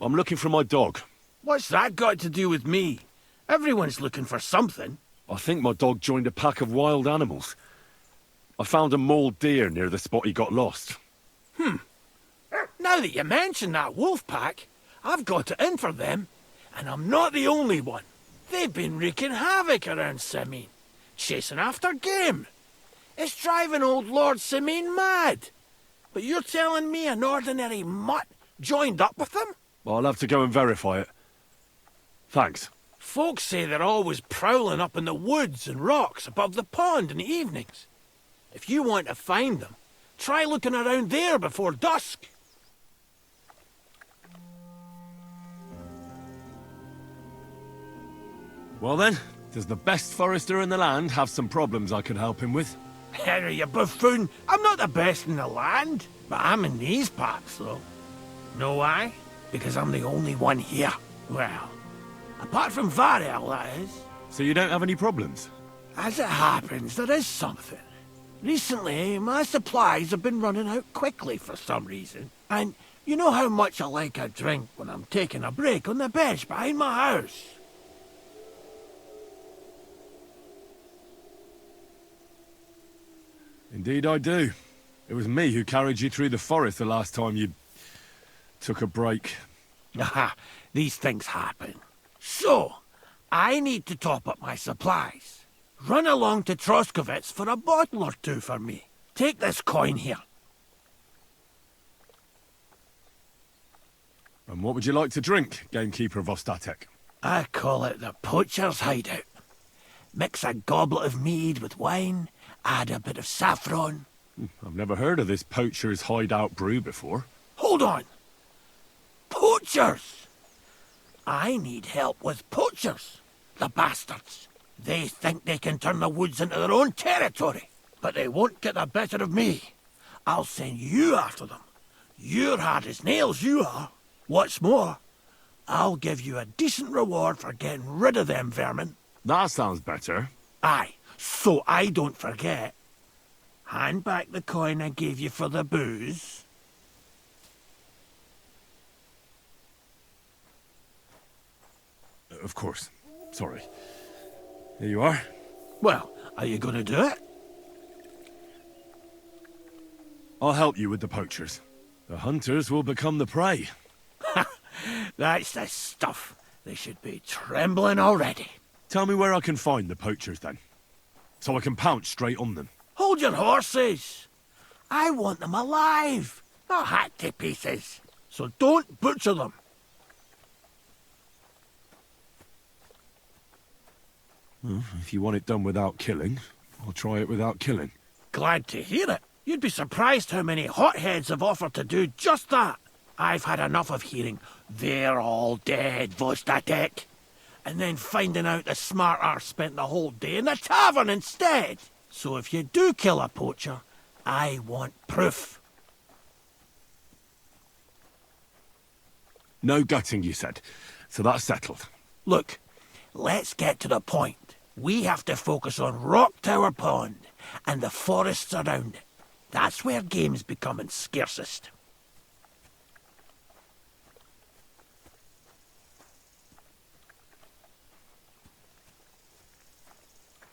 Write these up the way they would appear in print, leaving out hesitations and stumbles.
I'm looking for my dog. What's that got to do with me? Everyone's looking for something. I think my dog joined a pack of wild animals. I found a mauled deer near the spot he got lost. Now that you mention that wolf pack, I've got it in for them. And I'm not the only one. They've been wreaking havoc around Simene, chasing after game. It's driving old Lord Simene mad. But you're telling me an ordinary mutt joined up with them? I'll have to go and verify it. Thanks. Folks say they're always prowling up in the woods and rocks above the pond in the evenings. If you want to find them, try looking around there before dusk. Well then, does the best forester in the land have some problems I could help him with? Henry, you buffoon. I'm not the best in the land, but I'm in these parts, though. Know why? Because I'm the only one here. Well, apart from Varel, that is. So you don't have any problems? As it happens, there is something. Recently, my supplies have been running out quickly for some reason. And you know how much I like a drink when I'm taking a break on the bench behind my house. Indeed I do. It was me who carried you through the forest the last time you took a break. Aha, these things happen. So, I need to top up my supplies. Run along to Troskovitz for a bottle or two for me. Take this coin here. And what would you like to drink, gamekeeper of Ostatek? I call it the poacher's hideout. Mix a goblet of mead with wine, add a bit of saffron. I've never heard of this poacher's hideout brew before. Hold on! Poachers! I need help with poachers. The bastards. They think they can turn the woods into their own territory, but they won't get the better of me. I'll send you after them. You're hard as nails, you are. What's more, I'll give you a decent reward for getting rid of them vermin. That sounds better. Aye, so I don't forget. Hand back the coin I gave you for the booze. Of course. Sorry. Here you are. Well, are you going to do it? I'll help you with the poachers. The hunters will become the prey. That's the stuff. They should be trembling already. Tell me where I can find the poachers, then. So I can pounce straight on them. Hold your horses. I want them alive, not hacked to pieces. So don't butcher them. Well, if you want it done without killing, I'll try it without killing. Glad to hear it. You'd be surprised how many hotheads have offered to do just that. I've had enough of hearing, "They're all dead, Vostatek," and then finding out the smart arse spent the whole day in the tavern instead. So if you do kill a poacher, I want proof. No gutting, you said. So that's settled. Look, let's get to the point. We have to focus on Rock Tower Pond and the forests around it. That's where game's becoming scarcest.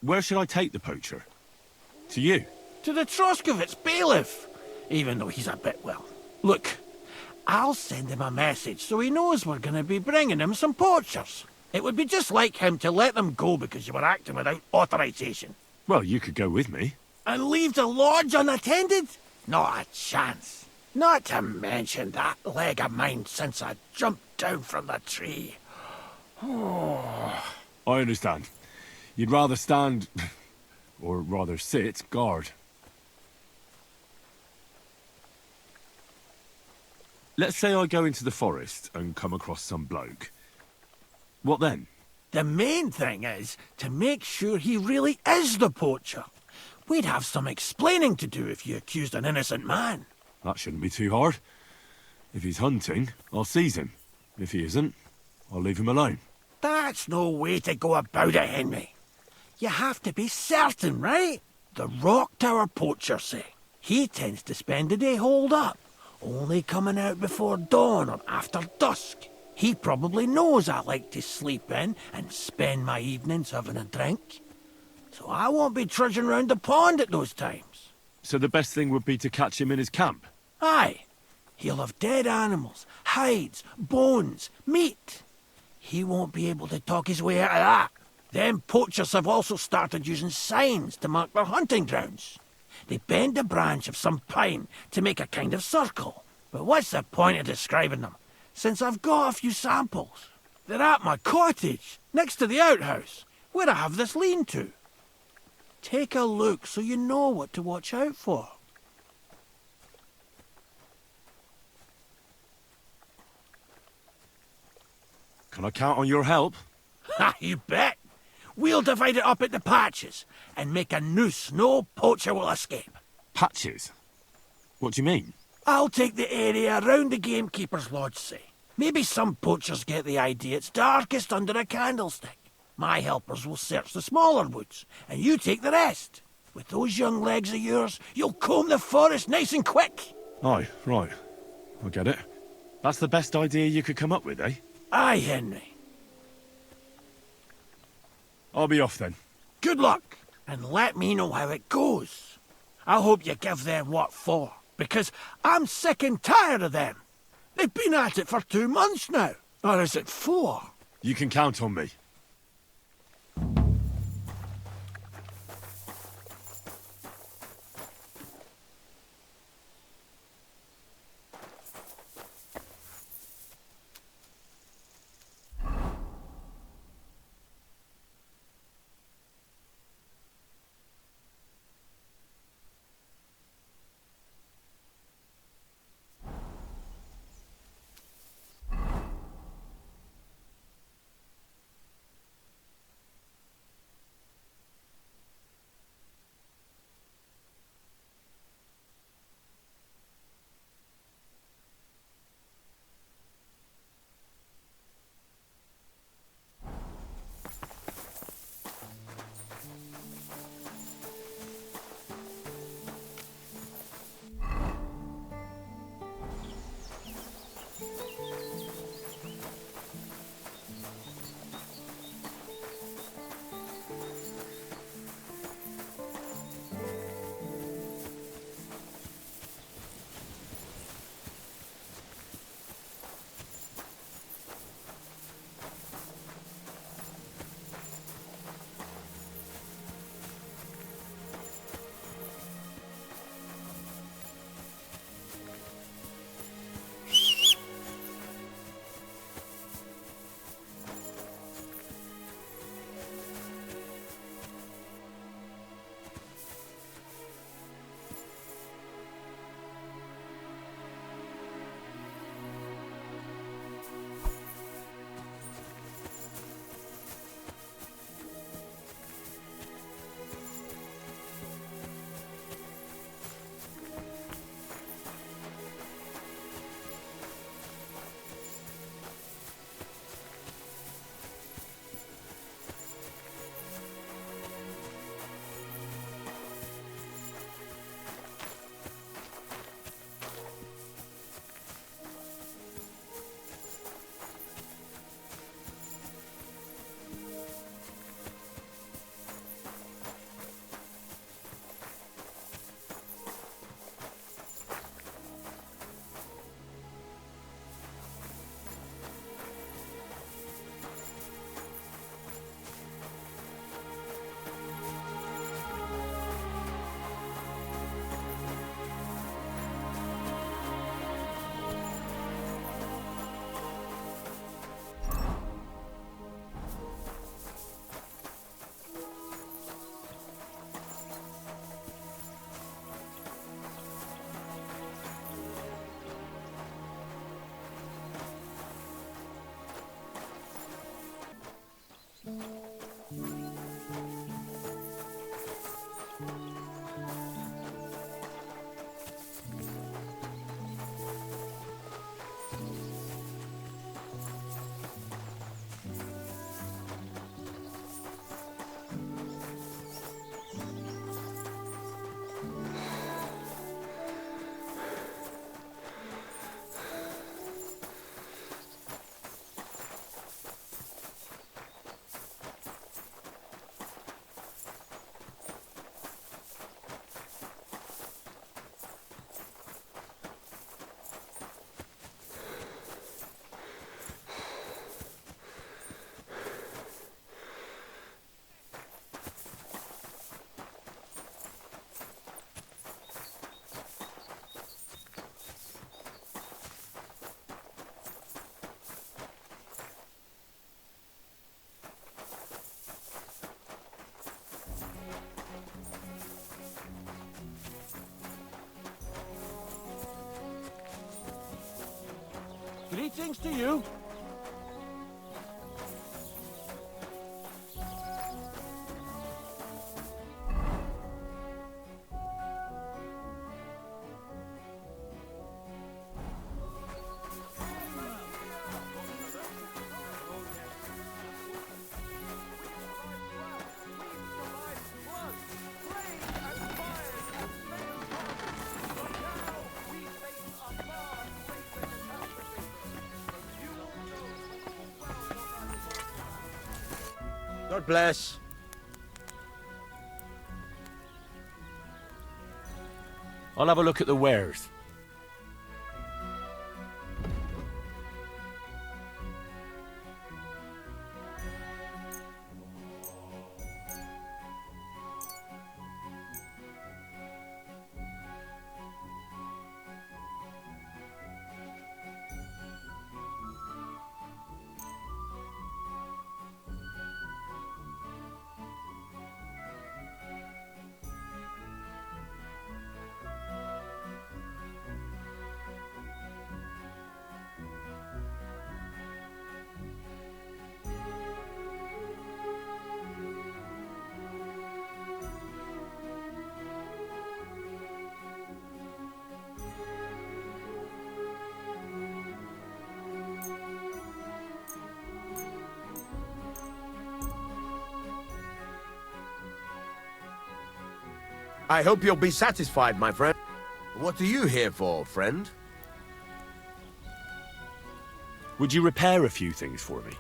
Where should I take the poacher? To you? To the Troskovitz bailiff, even though he's a bit, well. Look, I'll send him a message so he knows we're going to be bringing him some poachers. It would be just like him to let them go because you were acting without authorization. Well, you could go with me. And leave the lodge unattended? Not a chance. Not to mention that leg of mine since I jumped down from the tree. I understand. You'd rather stand, or rather sit, guard. Let's say I go into the forest and come across some bloke. What then? The main thing is to make sure he really is the poacher. We'd have some explaining to do if you accused an innocent man. That shouldn't be too hard. If he's hunting, I'll seize him. If he isn't, I'll leave him alone. That's no way to go about it, Henry. You have to be certain, right? The Rock Tower poacher, say. He tends to spend the day holed up, only coming out before dawn or after dusk. He probably knows I like to sleep in and spend my evenings having a drink. So I won't be trudging round the pond at those times. So the best thing would be to catch him in his camp? Aye. He'll have dead animals, hides, bones, meat. He won't be able to talk his way out of that. Them poachers have also started using signs to mark their hunting grounds. They bend a branch of some pine to make a kind of circle. But what's the point of describing them, since I've got a few samples? They're at my cottage, next to the outhouse, where I have this lean-to. Take a look so you know what to watch out for. Can I count on your help? Ha, you bet. We'll divide it up into patches and make a noose no poacher will escape. Patches? What do you mean? I'll take the area around the gamekeeper's lodge, say. Maybe some poachers get the idea it's darkest under a candlestick. My helpers will search the smaller woods, and you take the rest. With those young legs of yours, you'll comb the forest nice and quick. Aye, right. I get it. That's the best idea you could come up with, eh? Aye, Henry. I'll be off then. Good luck, and let me know how it goes. I hope you give them what for, because I'm sick and tired of them. They've been at it for 2 months now. Or is it 4? You can count on me. Greetings to you. God bless. I'll have a look at the wares. I hope you'll be satisfied, my friend. What are you here for, friend? Would you repair a few things for me?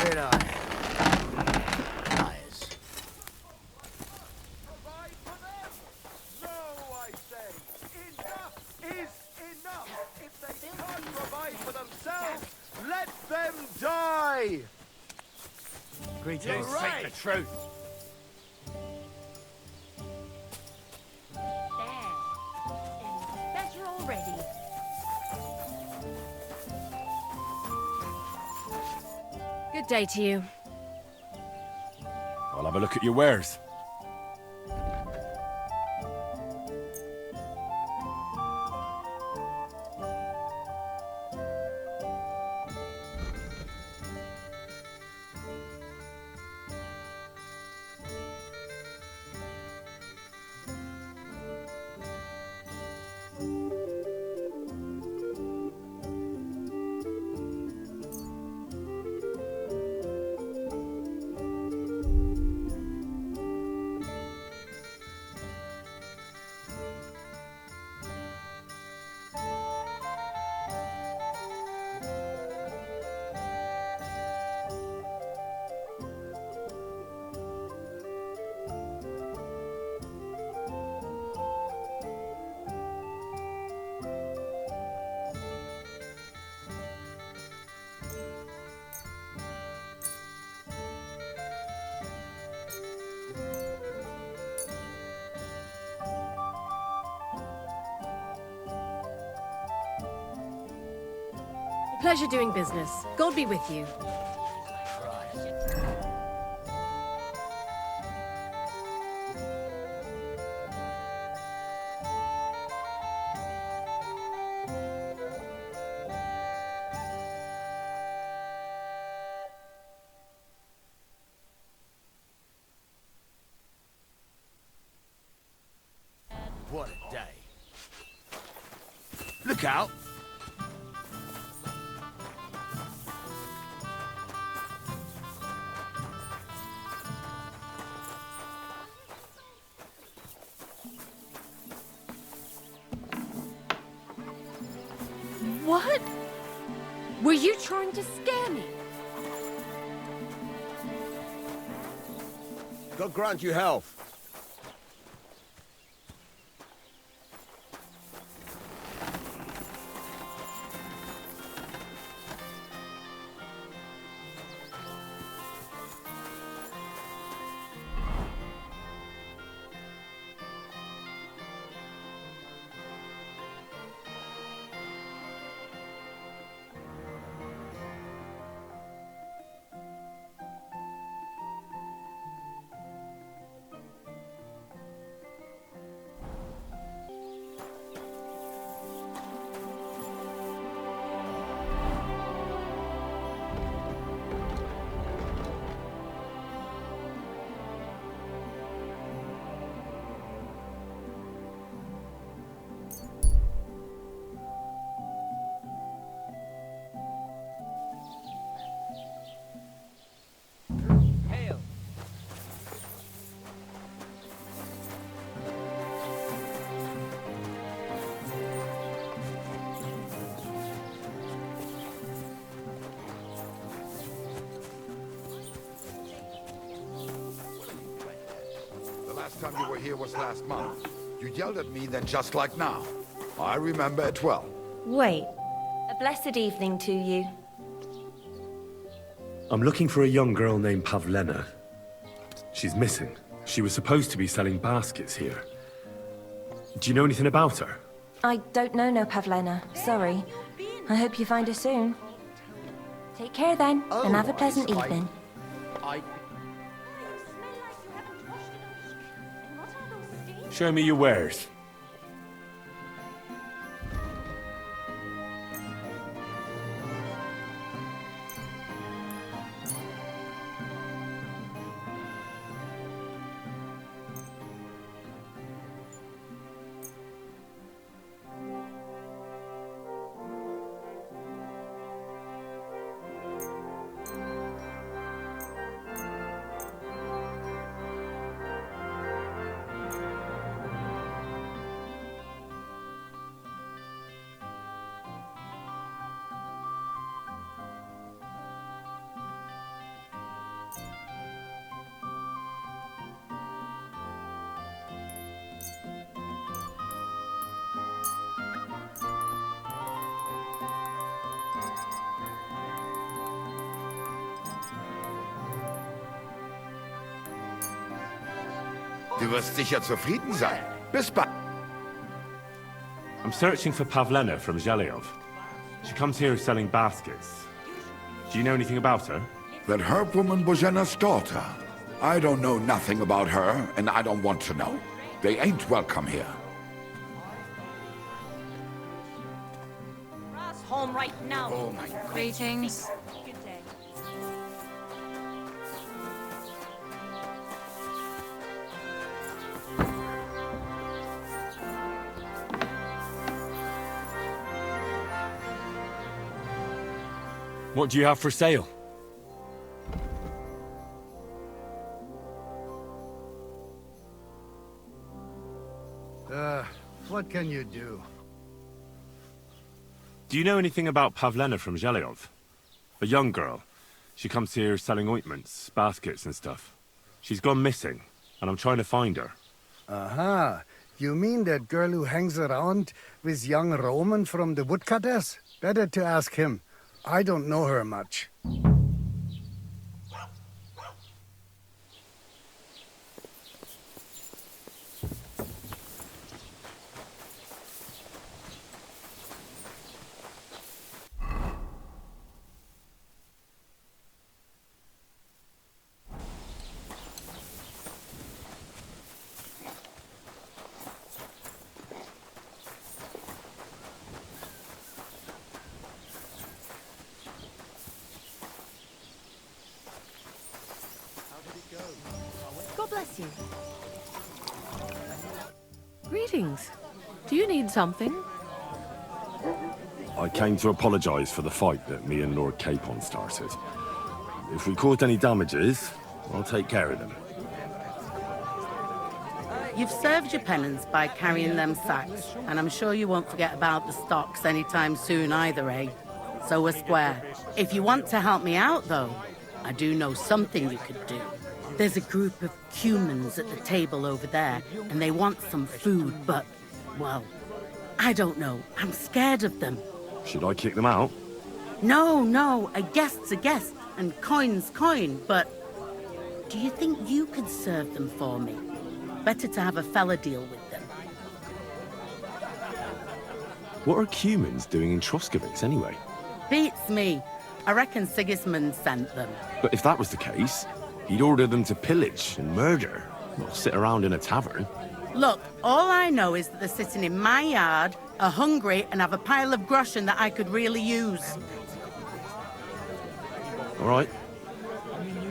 Did I? Lies. Provide for them? No, I say. Enough is enough. If they can't provide for themselves, let them die. Greetings. You're right. Say the truth. There. It's better already. Good day to you. I'll have a look at your wares. Pleasure doing business. God be with you. What a day. Look out! What? Were you trying to scare me? God grant you health. last time you were here was last month. You yelled at me then just like now. I remember it well. Wait. A blessed evening to you. I'm looking for a young girl named Pavlena. She's missing. She was supposed to be selling baskets here. Do you know anything about her? I don't know no Pavlena. Sorry. I hope you find her soon. Take care then, and have a pleasant evening. Show me your wares. Du wirst sicher zufrieden sein. Bis bald. I'm searching for Pavlena from Zhelyov. She comes here selling baskets. Do you know anything about her? That herb woman Bozhena's daughter. I don't know nothing about her, and I don't want to know. They ain't welcome here. Home right now. Oh my God. Greetings. What do you have for sale? What can you do? Do you know anything about Pavlena from Zhelyov? A young girl. She comes here selling ointments, baskets and stuff. She's gone missing, and I'm trying to find her. Aha. You mean that girl who hangs around with young Roman from the woodcutters? Better to ask him. I don't know her much. God bless you. Greetings. Do you need something? I came to apologize for the fight that me and Lord Capon started. If we caused any damages, I'll take care of them. You've served your penance by carrying them sacks, and I'm sure you won't forget about the stocks anytime soon either, eh? So we're square. If you want to help me out, though, I do know something you could do. There's a group of Cumans at the table over there, and they want some food, but, well, I don't know. I'm scared of them. Should I kick them out? No, a guest's a guest, and coin's coin, but do you think you could serve them for me? Better to have a fella deal with them. What are Cumans doing in Troskovitz anyway? Beats me. I reckon Sigismund sent them. But if that was the case, he'd order them to pillage and murder, not sit around in a tavern. Look, all I know is that they're sitting in my yard, are hungry, and have a pile of groschen that I could really use. All right.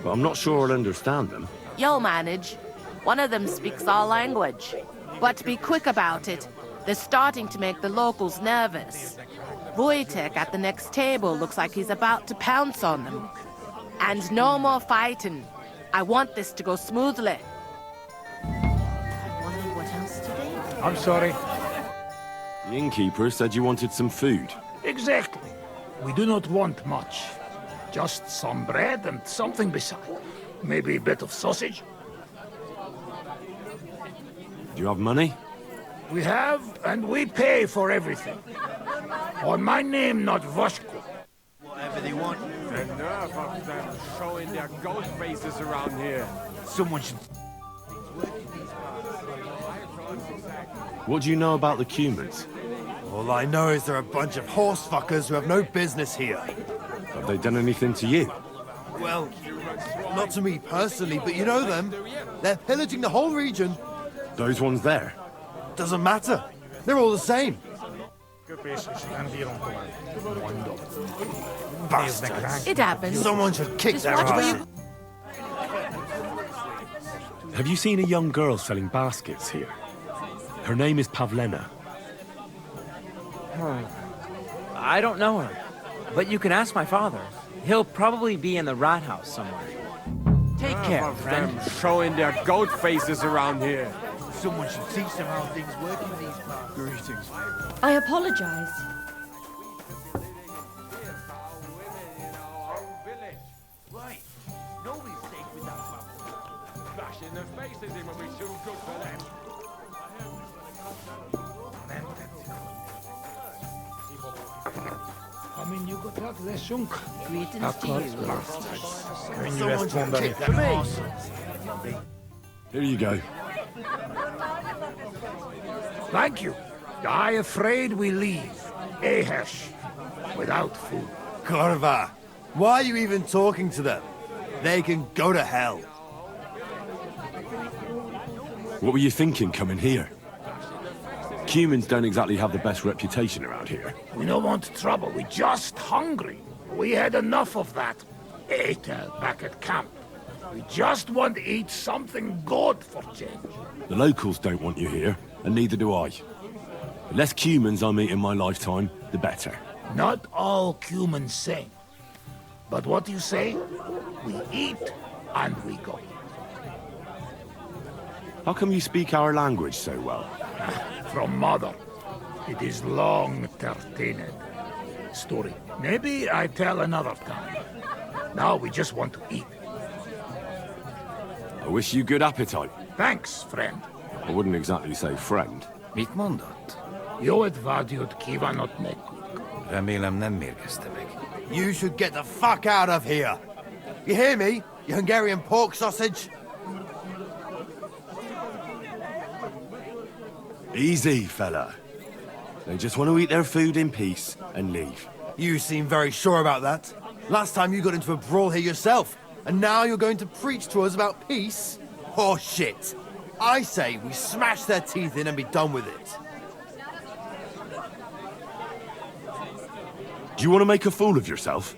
But I'm not sure I'll understand them. You'll manage. One of them speaks our language. But be quick about it. They're starting to make the locals nervous. Wojtek at the next table looks like he's about to pounce on them. And no more fighting. I want this to go smoothly. I wonder what else to do. I'm sorry. The innkeeper said you wanted some food. Exactly. We do not want much. Just some bread and something beside. Maybe a bit of sausage. Do you have money? We have, and we pay for everything. On my name, not Dushko. Whatever they want. The nerve of them showing their ghost faces around here. Someone should... What do you know about the Cumans? All I know is they're a bunch of horse fuckers who have no business here. Have they done anything to you? Well, not to me personally, but you know them. They're pillaging the whole region. Those ones there? Doesn't matter. They're all the same. Bastards. It happens. Someone should kick Just their watch where ass. you... Have you seen a young girl selling baskets here? Her name is Pavlena. I don't know her, but you can ask my father. He'll probably be in the rat house somewhere. Take care, friend. Them showing their goat faces around here. Someone should teach them how things work in these parts. Greetings. I apologize. Right. Nobody's safe with that bubble. Bashing their faces in when we're too good for them. Greetings to you. Someone should kick their ass. Here you go. Thank you. I afraid we leave. Ahesh. Without food. Korva, why are you even talking to them? They can go to hell. What were you thinking coming here? Cumans don't exactly have the best reputation around here. We don't want trouble. We're just hungry. We had enough of that. Ate back at camp. We just want to eat something good for change. The locals don't want you here, and neither do I. The less Cumans I meet in my lifetime, the better. Not all Cumans sing. But what you say? We eat and we go. How come you speak our language so well? From mother. It is long entertained story. Maybe I tell another time. Now we just want to eat. I wish you good appetite. Thanks, friend. I wouldn't exactly say friend. Mit mondott? Jót vágyott kívánott nekünk. Remélem nem mérgezte meg. You should get the fuck out of here. You hear me, you Hungarian pork sausage? Easy, fella. They just want to eat their food in peace and leave. You seem very sure about that. Last time you got into a brawl here yourself, and now you're going to preach to us about peace? Oh shit. I say we smash their teeth in and be done with it. Do you want to make a fool of yourself?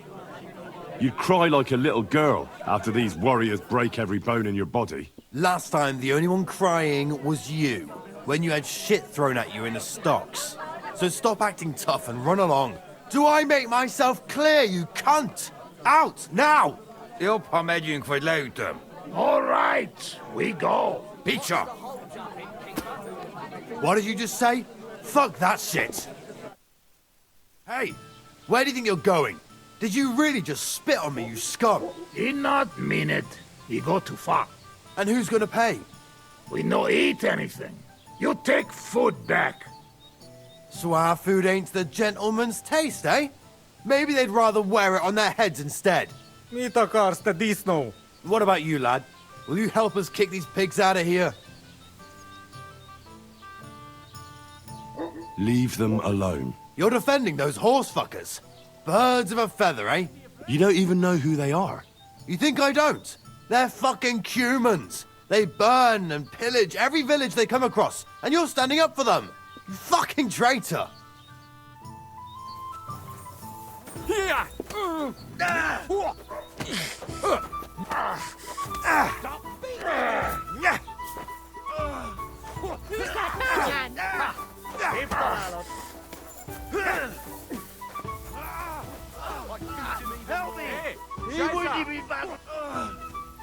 You'd cry like a little girl after these warriors break every bone in your body. Last time, the only one crying was you, when you had shit thrown at you in the stocks. So stop acting tough and run along. Do I make myself clear, you cunt? Out, now! Jobb, ha megyünk, vagy leütöm. All right, we go. Picsa! What did you just say? Fuck that shit! Hey, where do you think you're going? Did you really just spit on me, you scum? He not mean it. He go too far. And who's gonna pay? We no eat anything. You take food back. So our food ain't the gentleman's taste, eh? Maybe they'd rather wear it on their heads instead. Mit akarsz, te disznó? What about you, lad? Will you help us kick these pigs out of here? Leave them alone. You're defending those horse fuckers. Birds of a feather, eh? You don't even know who they are. You think I don't? They're fucking Cumans. They burn and pillage every village they come across, and you're standing up for them. You fucking traitor. Here! Help me! He wouldn't be back.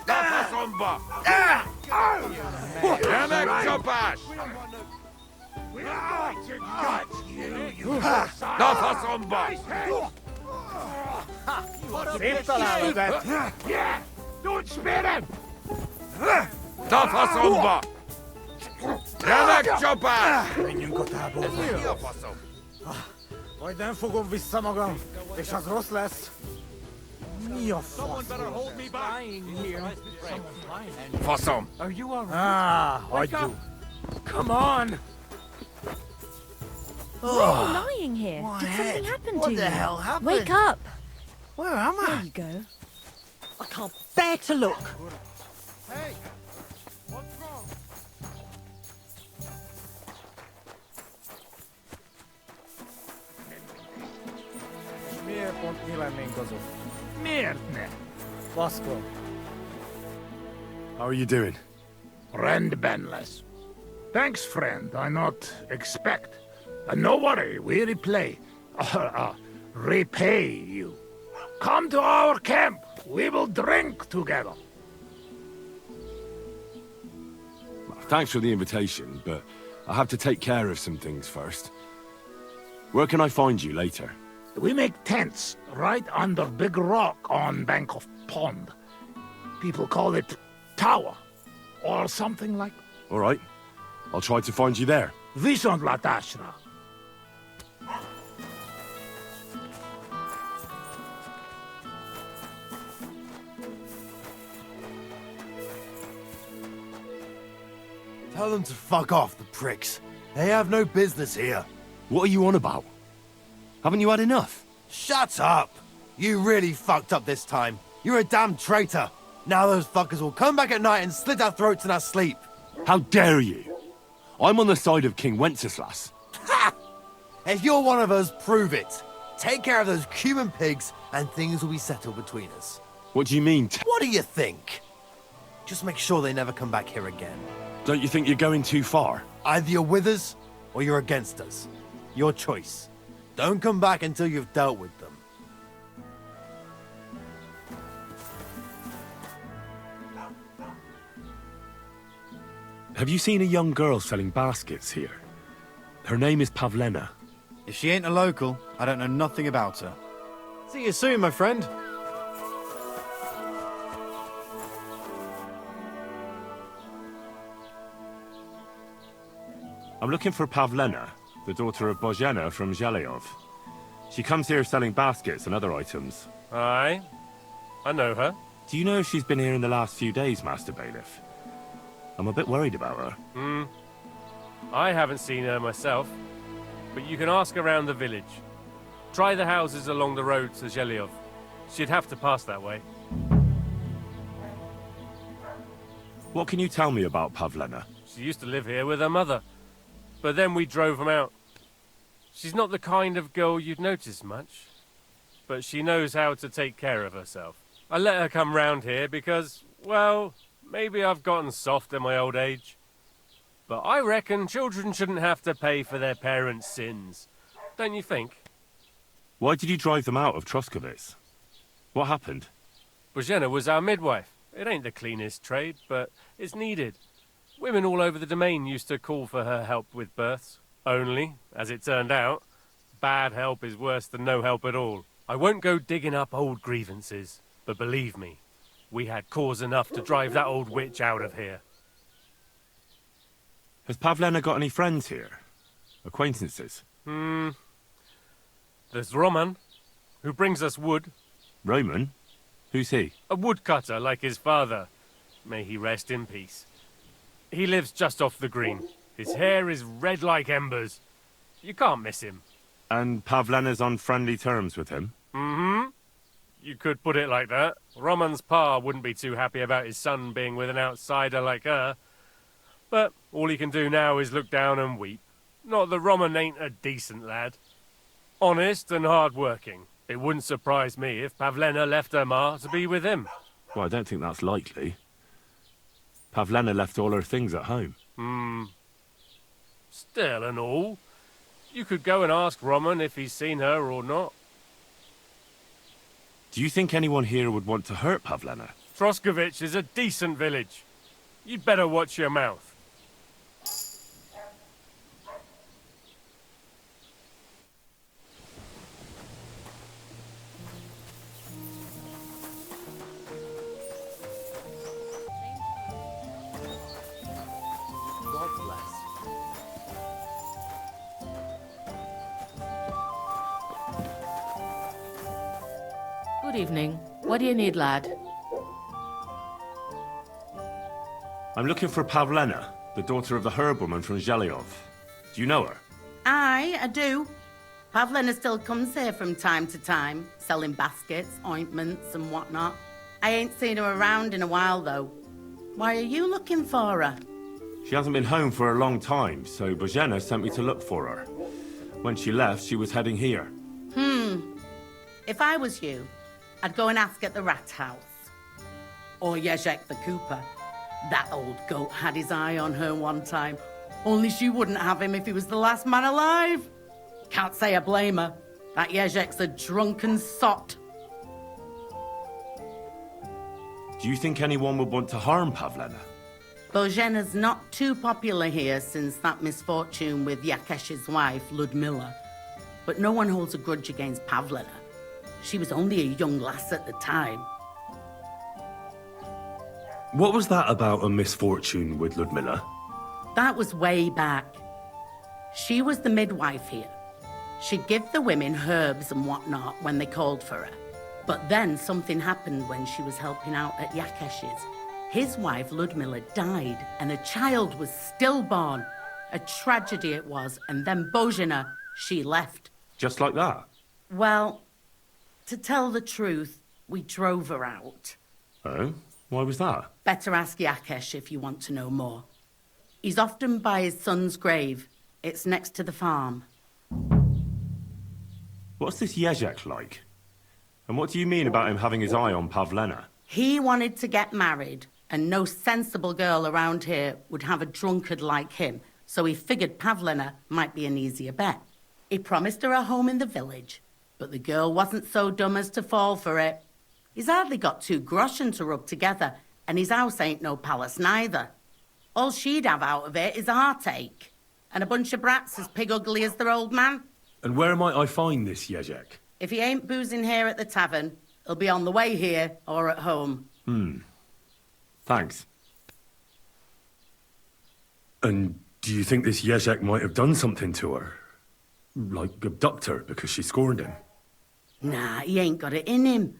Na faszomba! Remek csapás! We're going to gut you, Na faszomba! Szép találat! Yeah! Don't spit him! Na faszomba! Remek csapás! Menjünk a táborba. Majd nem fogom vissza magam, és az rossz lesz. Mi a fasz? Faszom! Hagyjuk. Come on! Why are you lying here? Did something happen to you? What the hell happened? Wake up! Where am I? There you go. I can't bear to look. Hey! What's wrong? És miért pont mi lennénk azok? Miért ne? Faszkol. How are you doing? Rendben lesz. Thanks, friend. I not expect. No worry, we repay you. Come to our camp. We will drink together. Thanks for the invitation, but I have to take care of some things first. Where can I find you later? We make tents right under big rock on bank of pond. People call it tower, or something like. All right. I'll try to find you there. Viszont látásra. Tell them to fuck off, the pricks. They have no business here. What are you on about? Haven't you had enough? Shut up! You really fucked up this time. You're a damn traitor. Now those fuckers will come back at night and slit our throats in our sleep. How dare you? I'm on the side of King Wenceslas. Ha! If you're one of us, prove it. Take care of those Cuman pigs and things will be settled between us. What do you mean? What do you think? Just make sure they never come back here again. Don't you think you're going too far? Either you're with us or you're against us. Your choice. Don't come back until you've dealt with them. Have you seen a young girl selling baskets here? Her name is Pavlena. If she ain't a local, I don't know nothing about her. See you soon, my friend. I'm looking for Pavlena, the daughter of Bozhena from Zhelyov. She comes here selling baskets and other items. Aye. I know her. Do you know if she's been here in the last few days, Master Bailiff? I'm a bit worried about her. I haven't seen her myself, but you can ask around the village. Try the houses along the road to Zhelyov. She'd have to pass that way. What can you tell me about Pavlena? She used to live here with her mother, but then we drove them out. She's not the kind of girl you'd notice much, but she knows how to take care of herself. I let her come round here because, well, maybe I've gotten soft in my old age. But I reckon children shouldn't have to pay for their parents' sins. Don't you think? Why did you drive them out of Troskovitz? What happened? Bozhena was our midwife. It ain't the cleanest trade, but it's needed. Women all over the domain used to call for her help with births. Only, as it turned out, bad help is worse than no help at all. I won't go digging up old grievances, but believe me, we had cause enough to drive that old witch out of here. Has Pavlena got any friends here? Acquaintances? There's Roman, who brings us wood. Roman? Who's he? A woodcutter like his father. May he rest in peace. He lives just off the green. His hair is red like embers. You can't miss him. And Pavlena's on friendly terms with him? You could put it like that. Roman's pa wouldn't be too happy about his son being with an outsider like her. But all he can do now is look down and weep. Not that Roman ain't a decent lad. Honest and hard-working. It wouldn't surprise me if Pavlena left her ma to be with him. Well, I don't think that's likely. Pavlena left all her things at home. Still and all, you could go and ask Roman if he's seen her or not. Do you think anyone here would want to hurt Pavlena? Troskovitz is a decent village. You'd better watch your mouth. God bless. Good evening. What do you need, lad? I'm looking for Pavlena, the daughter of the herbalman from Zhelyov. Do you know her? Aye, I do. Pavlena still comes here from time to time, selling baskets, ointments and whatnot. I ain't seen her around in a while, though. Why are you looking for her? She hasn't been home for a long time, so Bozhena sent me to look for her. When she left, she was heading here. If I was you, I'd go and ask at the rat house. Or Jezek the cooper. That old goat had his eye on her one time. Only she wouldn't have him if he was the last man alive. Can't say I blame her. That Jezek's a drunken sot. Do you think anyone would want to harm Pavlena? Bozhena's not too popular here since that misfortune with Jakesh's wife, Ludmilla. But no one holds a grudge against Pavlena. She was only a young lass at the time. What was that about a misfortune with Ludmilla? That was way back. She was the midwife here. She'd give the women herbs and whatnot when they called for her. But then something happened when she was helping out at Jakesh's. His wife, Ludmilla, died, and a child was stillborn. A tragedy it was, and then Bozhena, she left. Just like that? Well, to tell the truth, we drove her out. Oh? Why was that? Better ask Jakesh if you want to know more. He's often by his son's grave. It's next to the farm. What's this Jezek like? And what do you mean about him having his eye on Pavlena? He wanted to get married, and no sensible girl around here would have a drunkard like him, so he figured Pavlena might be an easier bet. He promised her a home in the village, but the girl wasn't so dumb as to fall for it. He's hardly got 2 groschen to rub together, and his house ain't no palace neither. All she'd have out of it is a heartache, and a bunch of brats as pig ugly as their old man. And where might I find this Jezek? If he ain't boozing here at the tavern, he'll be on the way here or at home. Thanks. And do you think this Jezek might have done something to her? Like abduct her because she scorned him? Nah, he ain't got it in him.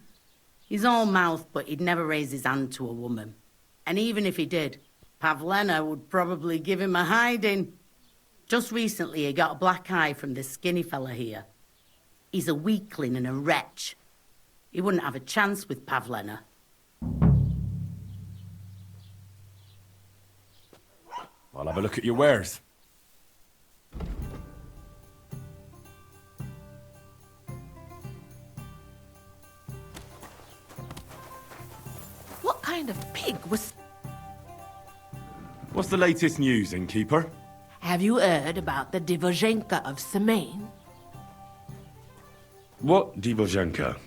He's all mouth, but he'd never raise his hand to a woman. And even if he did, Pavlena would probably give him a hiding. Just recently, he got a black eye from this skinny fella here. He's a weakling and a wretch. He wouldn't have a chance with Pavlena. I'll have a look at your wares. What kind of pig was... What's the latest news, innkeeper? Have you heard about the Divozhenka of Semain? What Divozhenka?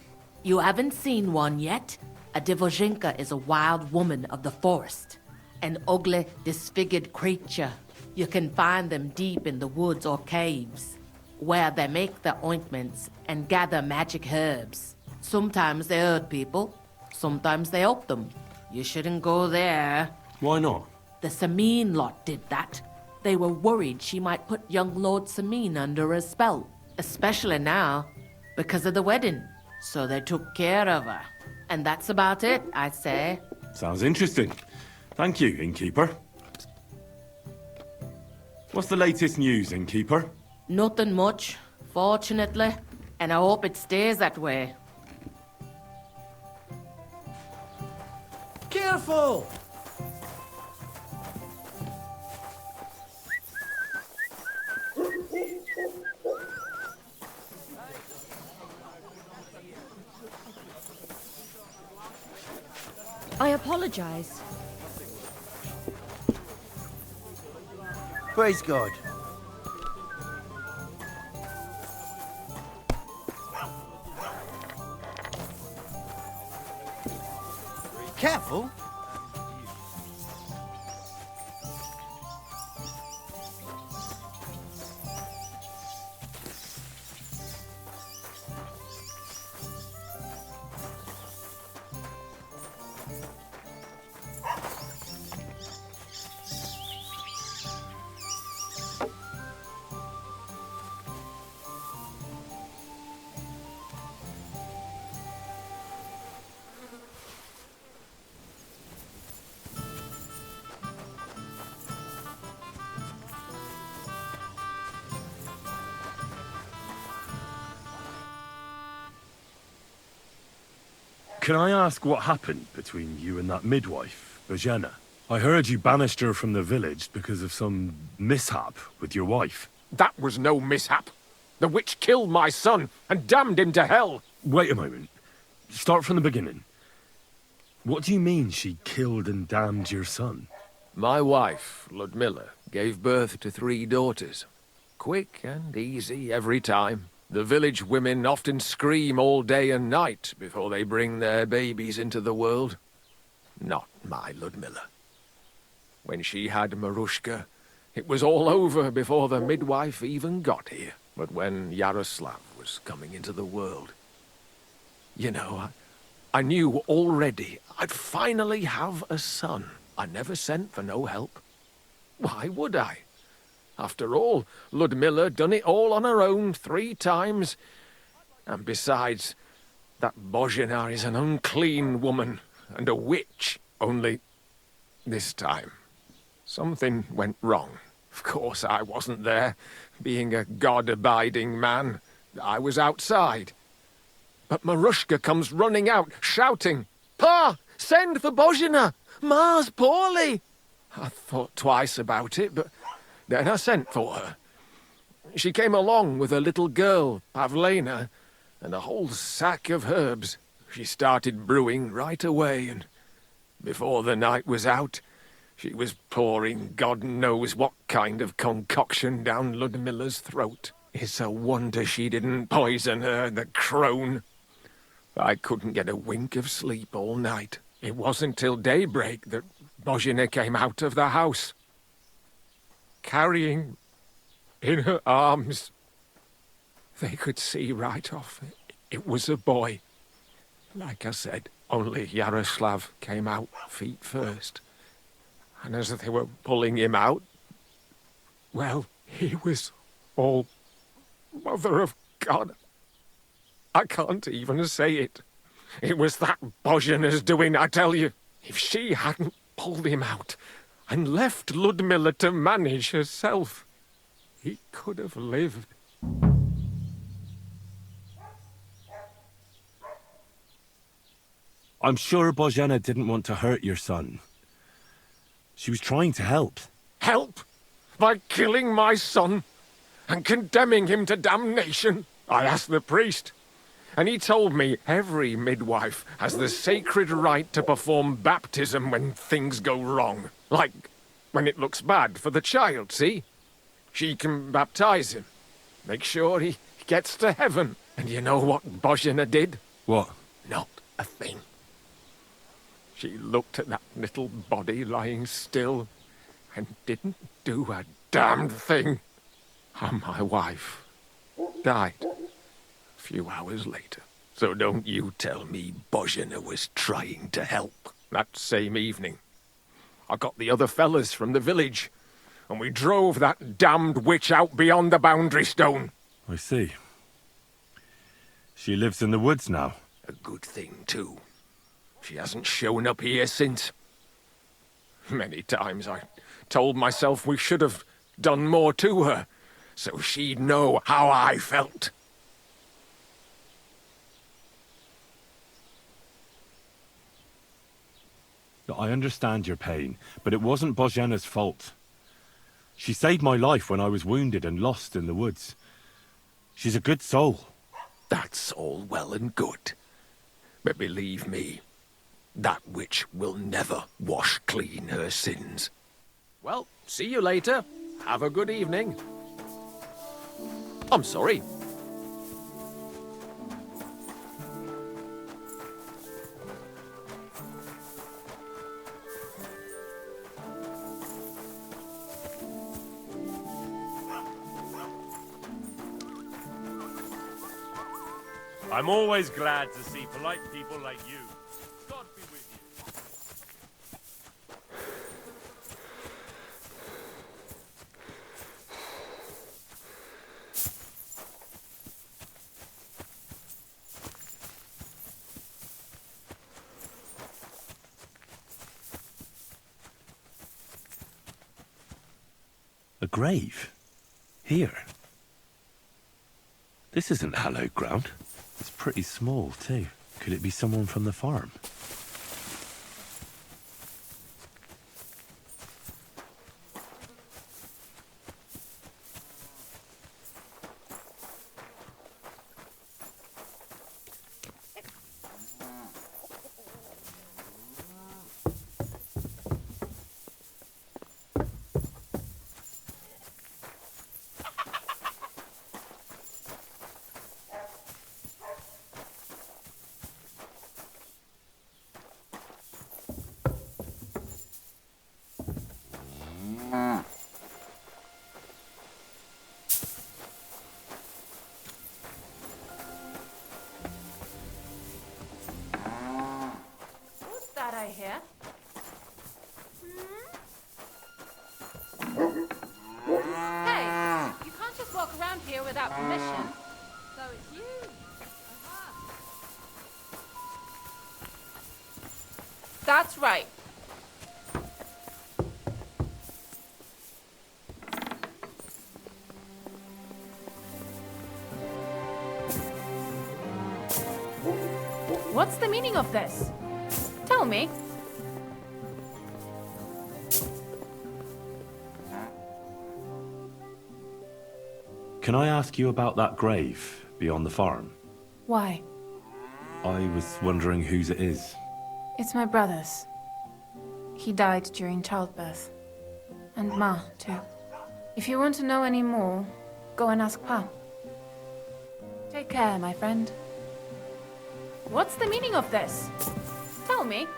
You haven't seen one yet? A Divozhenka is a wild woman of the forest. An ugly, disfigured creature. You can find them deep in the woods or caves, where they make their ointments and gather magic herbs. Sometimes they hurt people, sometimes they help them. You shouldn't go there. Why not? The Samin lot did that. They were worried she might put young Lord Samin under a spell, especially now, because of the wedding. So they took care of her. And that's about it, I'd say. Sounds interesting. Thank you, innkeeper. What's the latest news, innkeeper? Nothing much, fortunately. And I hope it stays that way. Careful! I apologize. Praise God. Careful. Can I ask what happened between you and that midwife, Bozhena? I heard you banished her from the village because of some mishap with your wife. That was no mishap. The witch killed my son and damned him to hell. Wait a moment. Start from the beginning. What do you mean she killed and damned your son? My wife, Ludmilla, gave birth to 3 daughters. Quick and easy every time. The village women often scream all day and night before they bring their babies into the world. Not my Ludmilla. When she had Marushka, it was all over before the midwife even got here. But when Yaroslav was coming into the world, you know, I knew already I'd finally have a son. I never sent for no help. Why would I? After all, Ludmilla done it all on her own 3 times. And besides, that Bozhena is an unclean woman and a witch. Only this time, something went wrong. Of course, I wasn't there. Being a God-abiding man, I was outside. But Marushka comes running out, shouting, "Pa, send for Bozhena! Ma's poorly!" I thought twice about it, but then I sent for her. She came along with a little girl, Pavlena, and a whole sack of herbs. She started brewing right away, and before the night was out, she was pouring God knows what kind of concoction down Ludmilla's throat. It's a wonder she didn't poison her, the crone. I couldn't get a wink of sleep all night. It wasn't till daybreak that Bozhena came out of the house, carrying in her arms. They could see right off it was a boy. Like I said, only Yaroslav came out feet first. And as they were pulling him out, well, he was all Mother of God. I can't even say it. It was that Bozhena's doing, I tell you. If she hadn't pulled him out and left Ludmilla to manage herself, he could have lived. I'm sure Bozhena didn't want to hurt your son. She was trying to help. Help? By killing my son and condemning him to damnation? I asked the priest, and he told me every midwife has the sacred right to perform baptism when things go wrong. Like when it looks bad for the child, see? She can baptize him, make sure he gets to heaven. And you know what Bozhena did? What? Not a thing. She looked at that little body lying still and didn't do a damned thing. And my wife died a few hours later. So don't you tell me Bozhena was trying to help. That same evening, I got the other fellas from the village, and we drove that damned witch out beyond the boundary stone. I see. She lives in the woods now. A good thing, too. She hasn't shown up here since. Many times I told myself we should have done more to her, so she'd know how I felt. I understand your pain, but it wasn't Bozhena's fault. She saved my life when I was wounded and lost in the woods. She's a good soul. That's all well and good. But believe me, that witch will never wash clean her sins. Well, see you later. Have a good evening. I'm sorry. I'm always glad to see polite people like you. God be with A grave? Here? This isn't hallowed ground. It's pretty small, too. Could it be someone from the farm? That I hear. Hey, you can't just walk around here without permission. So it's you. That's right. What's the meaning of this? Tell me. Can I ask you about that grave beyond the farm? Why? I was wondering whose it is. It's my brother's. He died during childbirth. And Ma, too. If you want to know any more, go and ask Pa. Take care, my friend. What's the meaning of this? Tell me.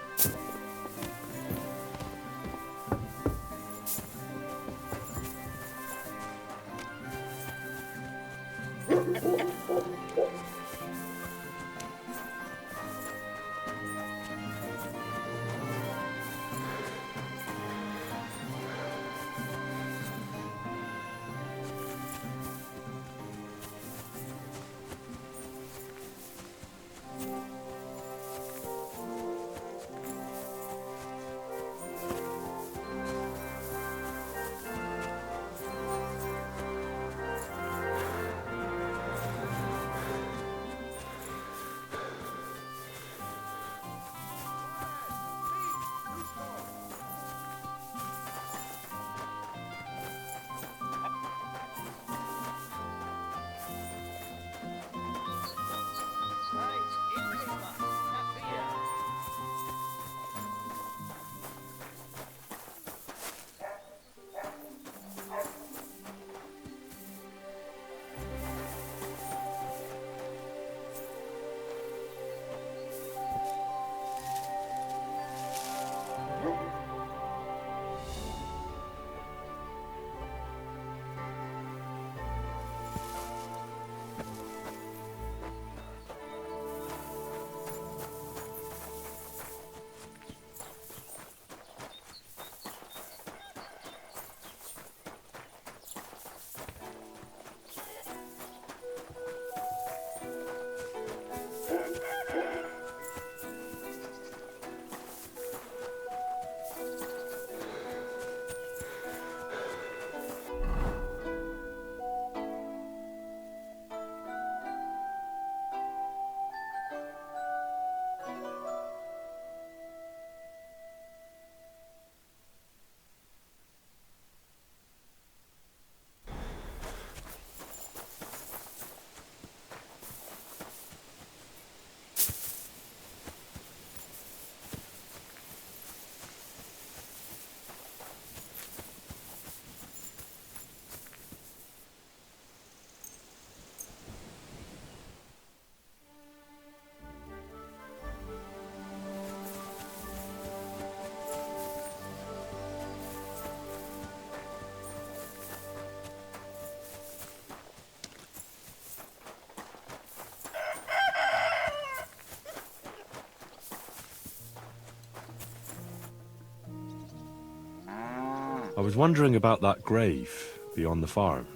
I was wondering about that grave beyond the farm.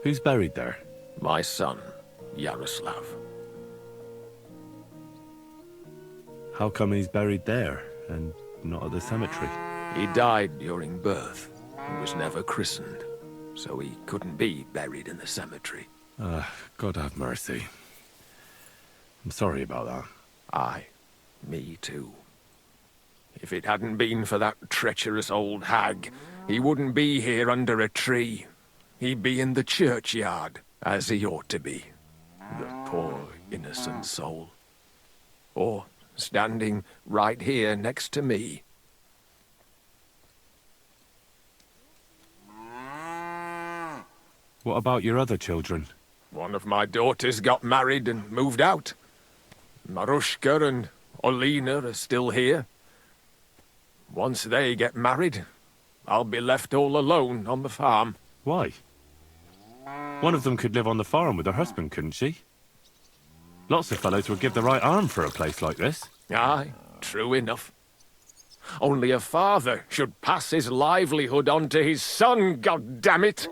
Who's buried there? My son, Yaroslav. How come he's buried there and not at the cemetery? He died during birth and was never christened, so he couldn't be buried in the cemetery. God have mercy. I'm sorry about that. Aye, me too. If it hadn't been for that treacherous old hag, he wouldn't be here under a tree. He'd be in the churchyard, as he ought to be. The poor, innocent soul. Or standing right here next to me. What about your other children? One of my daughters got married and moved out. Marushka and Olina are still here. Once they get married, I'll be left all alone on the farm. Why? One of them could live on the farm with her husband, couldn't she? Lots of fellows would give the right arm for a place like this. Aye, true enough. Only a father should pass his livelihood on to his son, goddammit!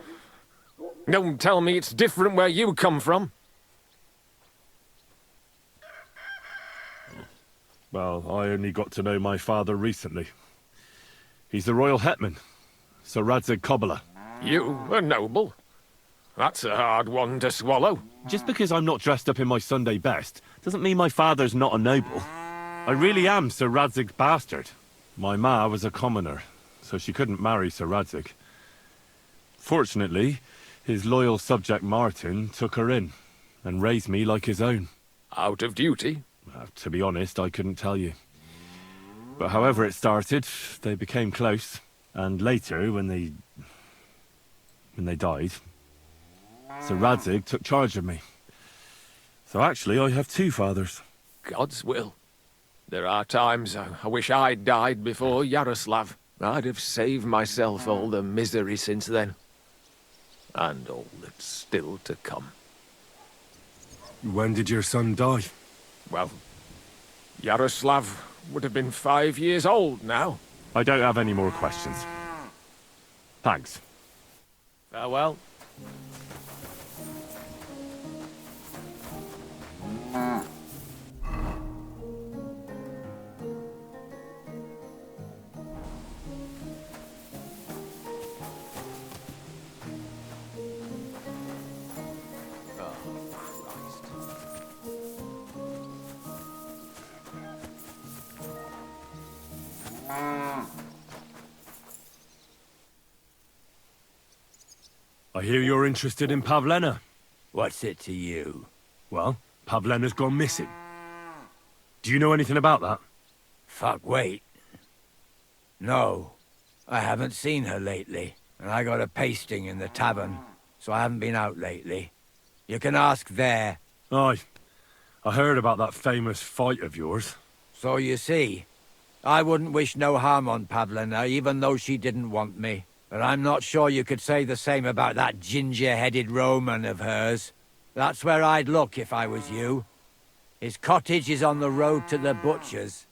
Don't tell me it's different where you come from. Well, I only got to know my father recently. He's the royal hetman, Sir Radzig Kobyla. You a noble? That's a hard one to swallow. Just because I'm not dressed up in my Sunday best doesn't mean my father's not a noble. I really am Sir Radzig's bastard. My ma was a commoner, so she couldn't marry Sir Radzig. Fortunately, his loyal subject Martin took her in and raised me like his own. Out of duty? To be honest, I couldn't tell you. But however it started, they became close. And later, when they died, Sir Radzig took charge of me. So actually, I have two fathers. God's will. There are times I wish I'd died before Yaroslav. I'd have saved myself all the misery since then. And all that's still to come. When did your son die? Well, Yaroslav would have been 5 years old now. I don't have any more questions. Thanks. Farewell. I hear you're interested in Pavlena. What's it to you? Well, Pavlena's gone missing. Do you know anything about that? Fuck, wait. No, I haven't seen her lately, and I got a pasting in the tavern, so I haven't been out lately. You can ask there. Aye. I heard about that famous fight of yours. So you see, I wouldn't wish no harm on Pavlena, even though she didn't want me. But I'm not sure you could say the same about that ginger-headed Roman of hers. That's where I'd look if I was you. His cottage is on the road to the butcher's.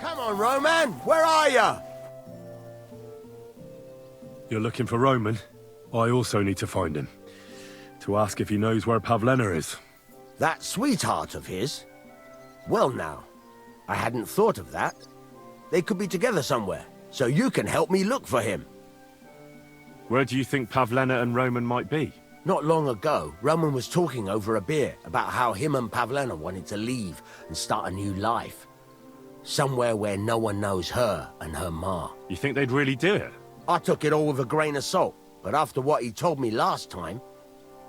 Come on, Roman! Where are you? You're looking for Roman? I also need to find him. To ask if he knows where Pavlena is. That sweetheart of his? Well now, I hadn't thought of that. They could be together somewhere, so you can help me look for him. Where do you think Pavlena and Roman might be? Not long ago, Roman was talking over a beer about how him and Pavlena wanted to leave and start a new life. Somewhere where no one knows her and her ma. You think they'd really do it? I took it all with a grain of salt, but after what he told me last time,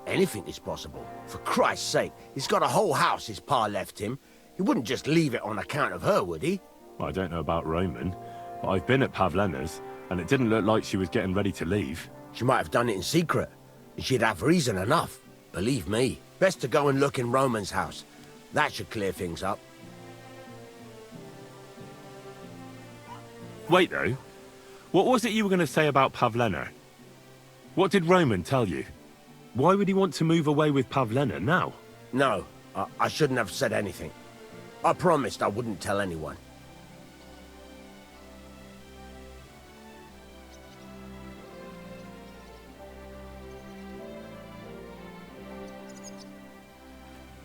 anything is possible. For Christ's sake, he's got a whole house his pa left him. He wouldn't just leave it on account of her, would he? Well, I don't know about Roman, but I've been at Pavlena's, and it didn't look like she was getting ready to leave. She might have done it in secret, and she'd have reason enough. Believe me. Best to go and look in Roman's house. That should clear things up. Wait, though. What was it you were going to say about Pavlena? What did Roman tell you? Why would he want to move away with Pavlena now? No, I shouldn't have said anything. I promised I wouldn't tell anyone.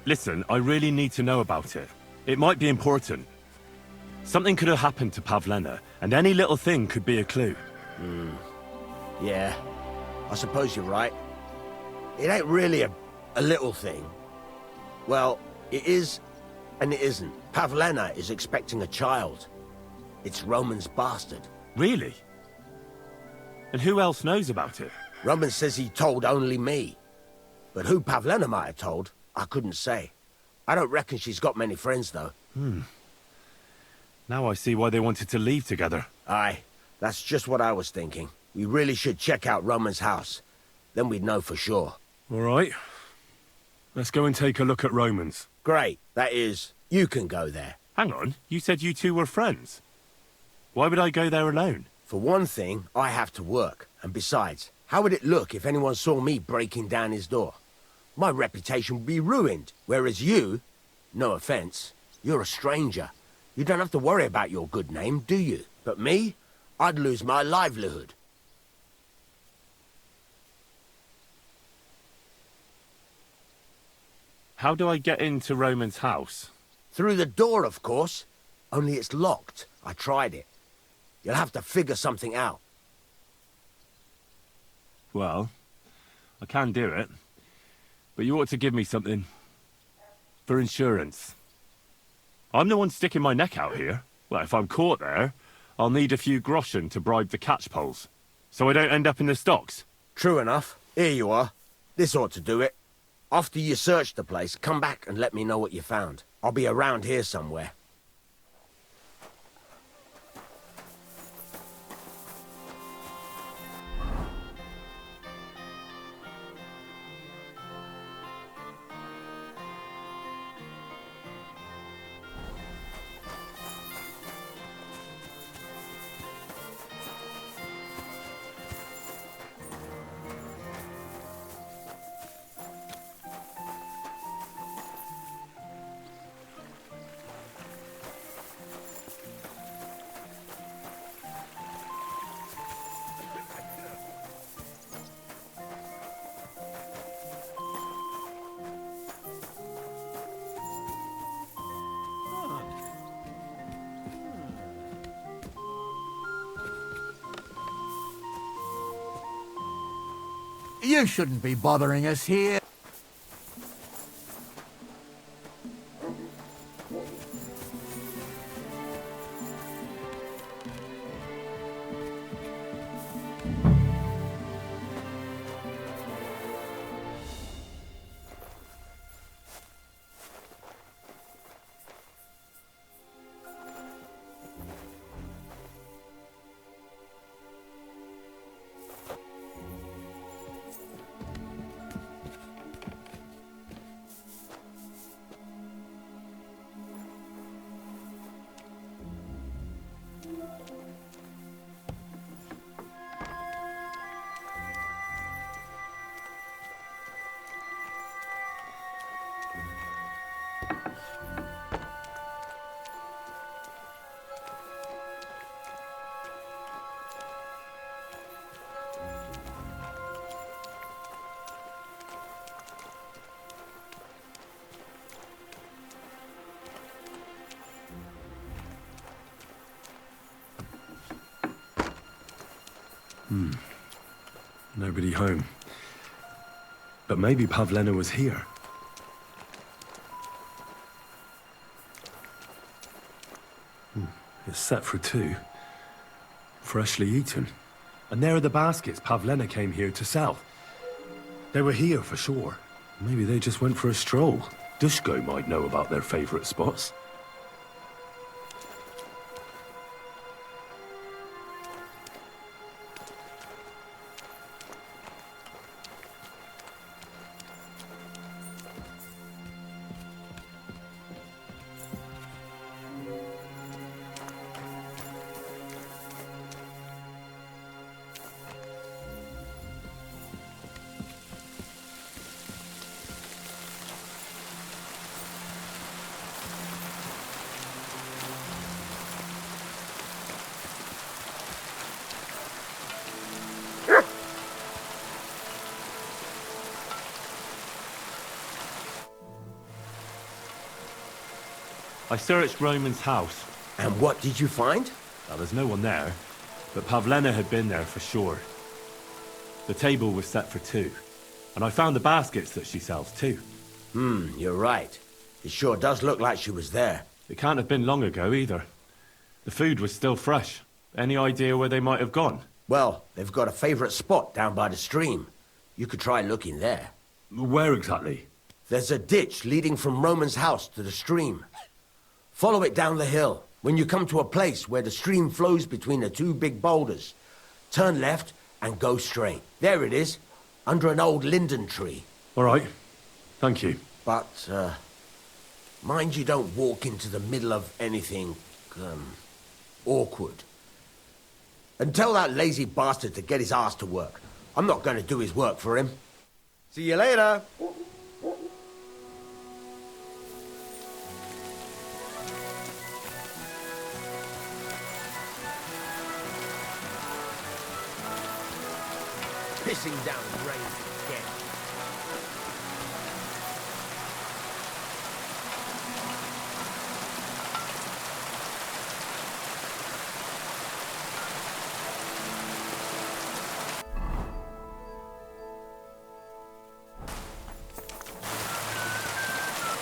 Listen, I really need to know about it. It might be important. Something could have happened to Pavlena, and any little thing could be a clue. Yeah, I suppose you're right. It ain't really a little thing. Well, it is, and it isn't. Pavlena is expecting a child. It's Roman's bastard. Really? And who else knows about it? Roman says he told only me. But who Pavlena might have told, I couldn't say. I don't reckon she's got many friends, though. Now I see why they wanted to leave together. Aye, that's just what I was thinking. We really should check out Roman's house. Then we'd know for sure. All right. Let's go and take a look at Roman's. Great. That is, you can go there. Hang on, you said you two were friends. Why would I go there alone? For one thing, I have to work. And besides, how would it look if anyone saw me breaking down his door? My reputation would be ruined. Whereas you, no offense, you're a stranger. You don't have to worry about your good name, do you? But me, I'd lose my livelihood. How do I get into Roman's house? Through the door, of course. Only it's locked. I tried it. You'll have to figure something out. Well, I can do it. But you ought to give me something. For insurance. I'm the one sticking my neck out here. Well, if I'm caught there, I'll need a few groschen to bribe the catchpoles. So I don't end up in the stocks. True enough. Here you are. This ought to do it. After you search the place, come back and let me know what you found. I'll be around here somewhere. You shouldn't be bothering us here. Nobody home. But maybe Pavlena was here. It's set for two. Freshly eaten. And there are the baskets Pavlena came here to sell. They were here for sure. Maybe they just went for a stroll. Dushko might know about their favorite spots. I searched Roman's house. And what did you find? Well, there's no one there, but Pavlena had been there for sure. The table was set for 2, and I found the baskets that she sells too. You're right. It sure does look like she was there. It can't have been long ago either. The food was still fresh. Any idea where they might have gone? Well, they've got a favorite spot down by the stream. You could try looking there. Where exactly? There's a ditch leading from Roman's house to the stream. Follow it down the hill. When you come to a place where the stream flows between the 2 big boulders, turn left and go straight. There it is, under an old linden tree. All right. Thank you. But, mind you don't walk into the middle of anything, awkward. And tell that lazy bastard to get his ass to work. I'm not going to do his work for him. See you later. Pissing down rain again.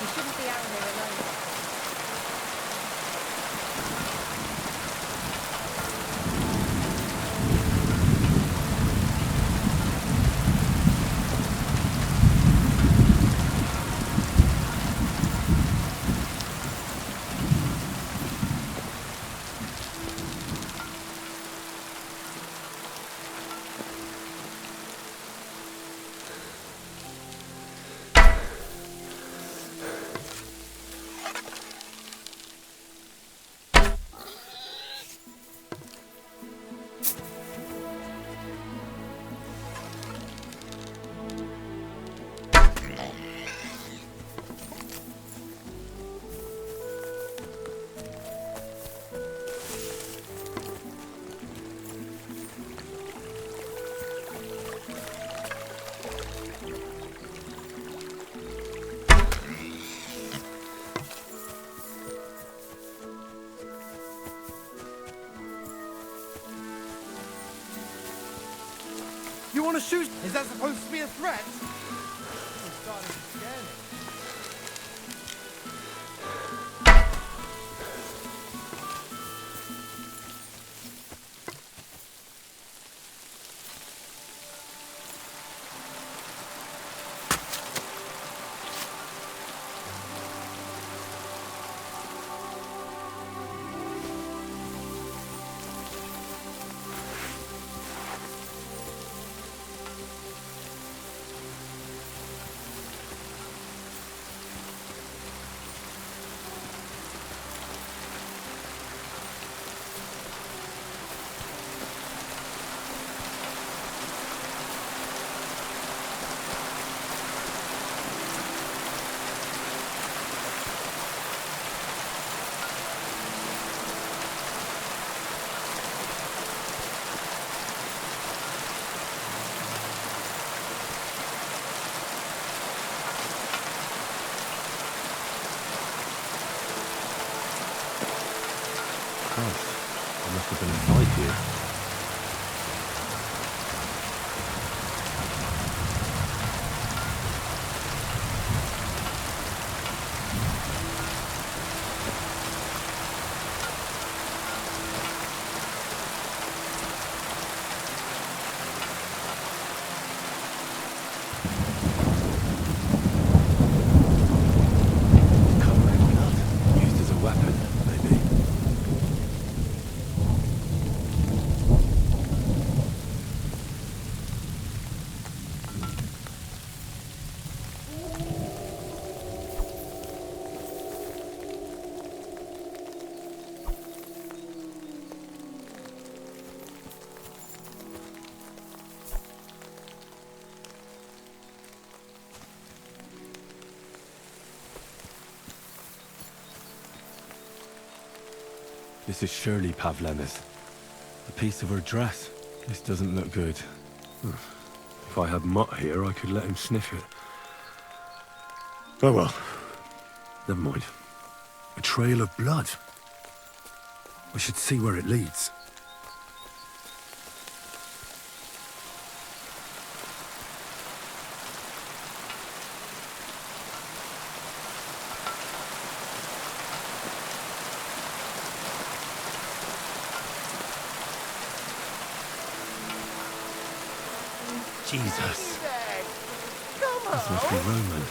You shouldn't be out here alone. You want to shoot? Is that supposed to be a threat? You're starting to scare me. I must have been inside here. This is surely Pavlena's. A piece of her dress. This doesn't look good. If I had Mutt here, I could let him sniff it. Oh well. Never mind. A try. trail of blood. I should see where it leads. Jesus. This must be Roman.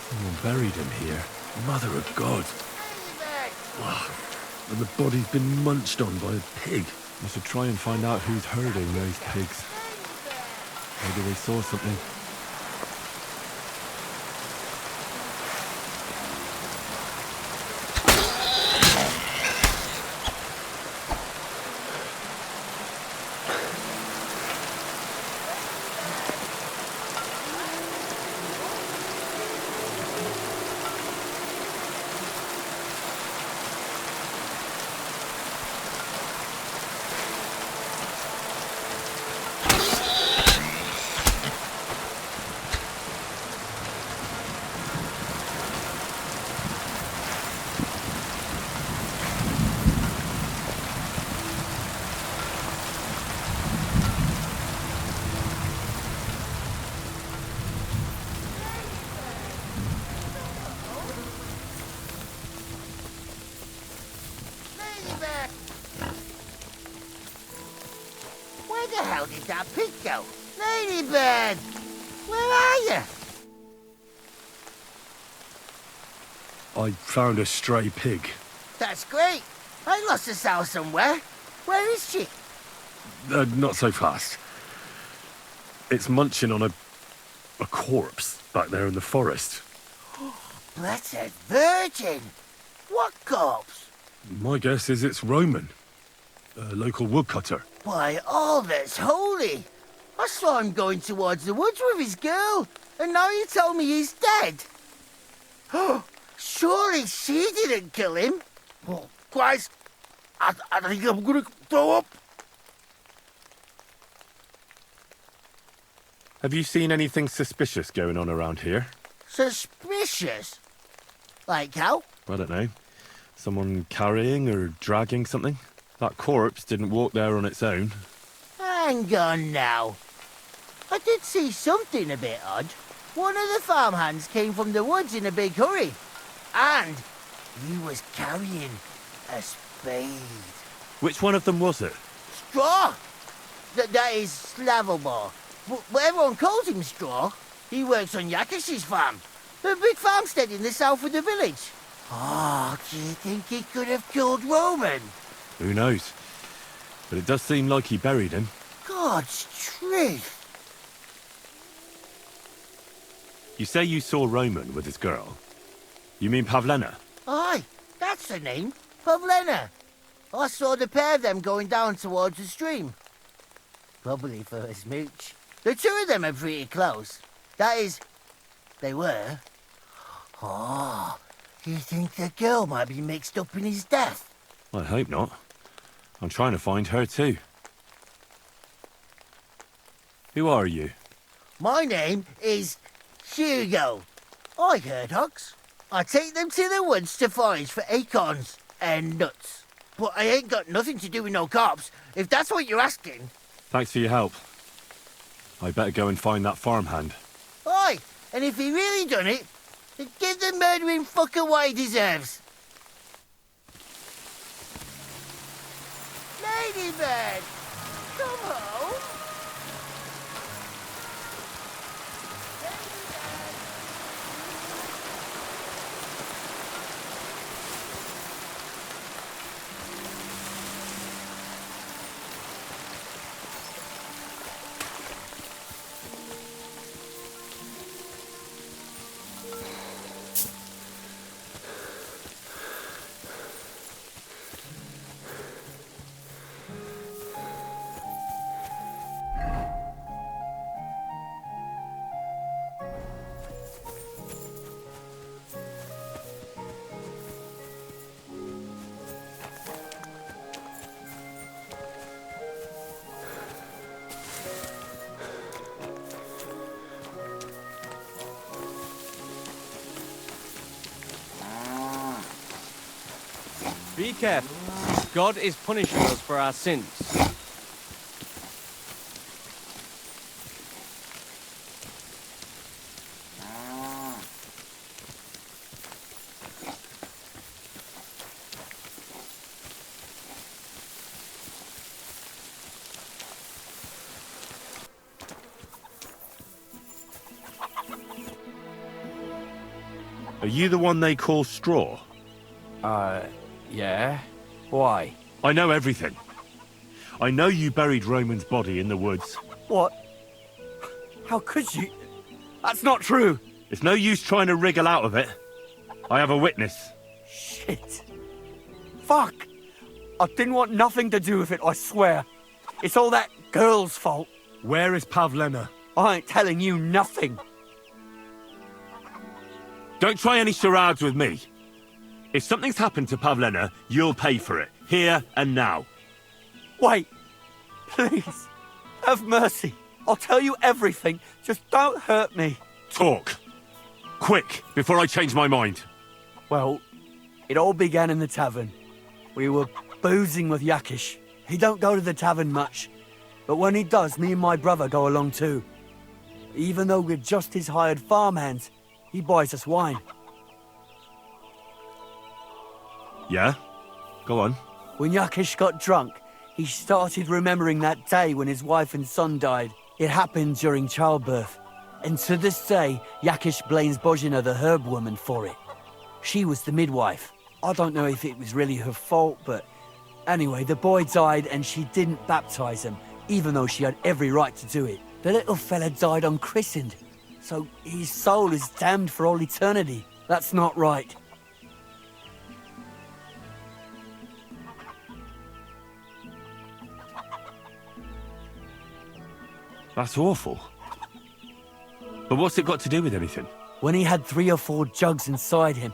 Someone buried him here. Mother of God. Wow. And the body's been munched on by a pig. I should try and find out who's herding those pigs. Maybe they saw something. Where the hell did that pig go? Ladybird! Where are you? I found a stray pig. That's great. I lost a sow somewhere. Where is she? Not so fast. It's munching on a corpse back there in the forest. Blessed Virgin! What corpse? My guess is it's Roman, a local woodcutter. By all that's holy! I saw him going towards the woods with his girl, and now you tell me he's dead. Surely she didn't kill him. Oh, Christ! I think I'm gonna throw up. Have you seen anything suspicious going on around here? Suspicious? Like how? I don't know. Someone carrying or dragging something? That corpse didn't walk there on its own. Hang on now. I did see something a bit odd. One of the farmhands came from the woods in a big hurry. And he was carrying a spade. Which one of them was it? Straw! That is Slavomir. But everyone calls him Straw. He works on Jakesh's farm. A big farmstead in the south of the village. Oh, do you think he could have killed Roman? Who knows? But it does seem like he buried him. God's truth. You say you saw Roman with his girl. You mean Pavlena? Aye, that's the name. Pavlena. I saw the pair of them going down towards the stream. Probably for a smooch. The two of them are pretty close. That is, they were. Oh, you think the girl might be mixed up in his death? I hope not. I'm trying to find her too. Who are you? My name is Hugo. I herd hogs. I take them to the woods to forage for acorns and nuts. But I ain't got nothing to do with no cops, if that's what you're asking. Thanks for your help. I better go and find that farmhand. Aye, and if he really done it, then give the murdering fucker what he deserves. Ladybird, come home. Be careful. God is punishing us for our sins. Are you the one they call Straw? Yeah? Why? I know everything. I know you buried Roman's body in the woods. What? How could you? That's not true! It's no use trying to wriggle out of it. I have a witness. Shit. Fuck! I didn't want nothing to do with it, I swear. It's all that girl's fault. Where is Pavlena? I ain't telling you nothing. Don't try any charades with me. If something's happened to Pavlena, you'll pay for it. Here and now. Wait. Please. Have mercy. I'll tell you everything. Just don't hurt me. Talk. Quick, before I change my mind. Well, it all began in the tavern. We were boozing with Jakesh. He don't go to the tavern much. But when he does, me and my brother go along too. Even though we're just his hired farmhands, he buys us wine. Yeah? Go on. When Jakesh got drunk, he started remembering that day when his wife and son died. It happened during childbirth. And to this day, Jakesh blames Bozhena, the herb woman, for it. She was the midwife. I don't know if it was really her fault, but anyway, the boy died and she didn't baptize him, even though she had every right to do it. The little fella died unchristened, so his soul is damned for all eternity. That's not right. That's awful. But what's it got to do with anything? When he had 3 or 4 jugs inside him,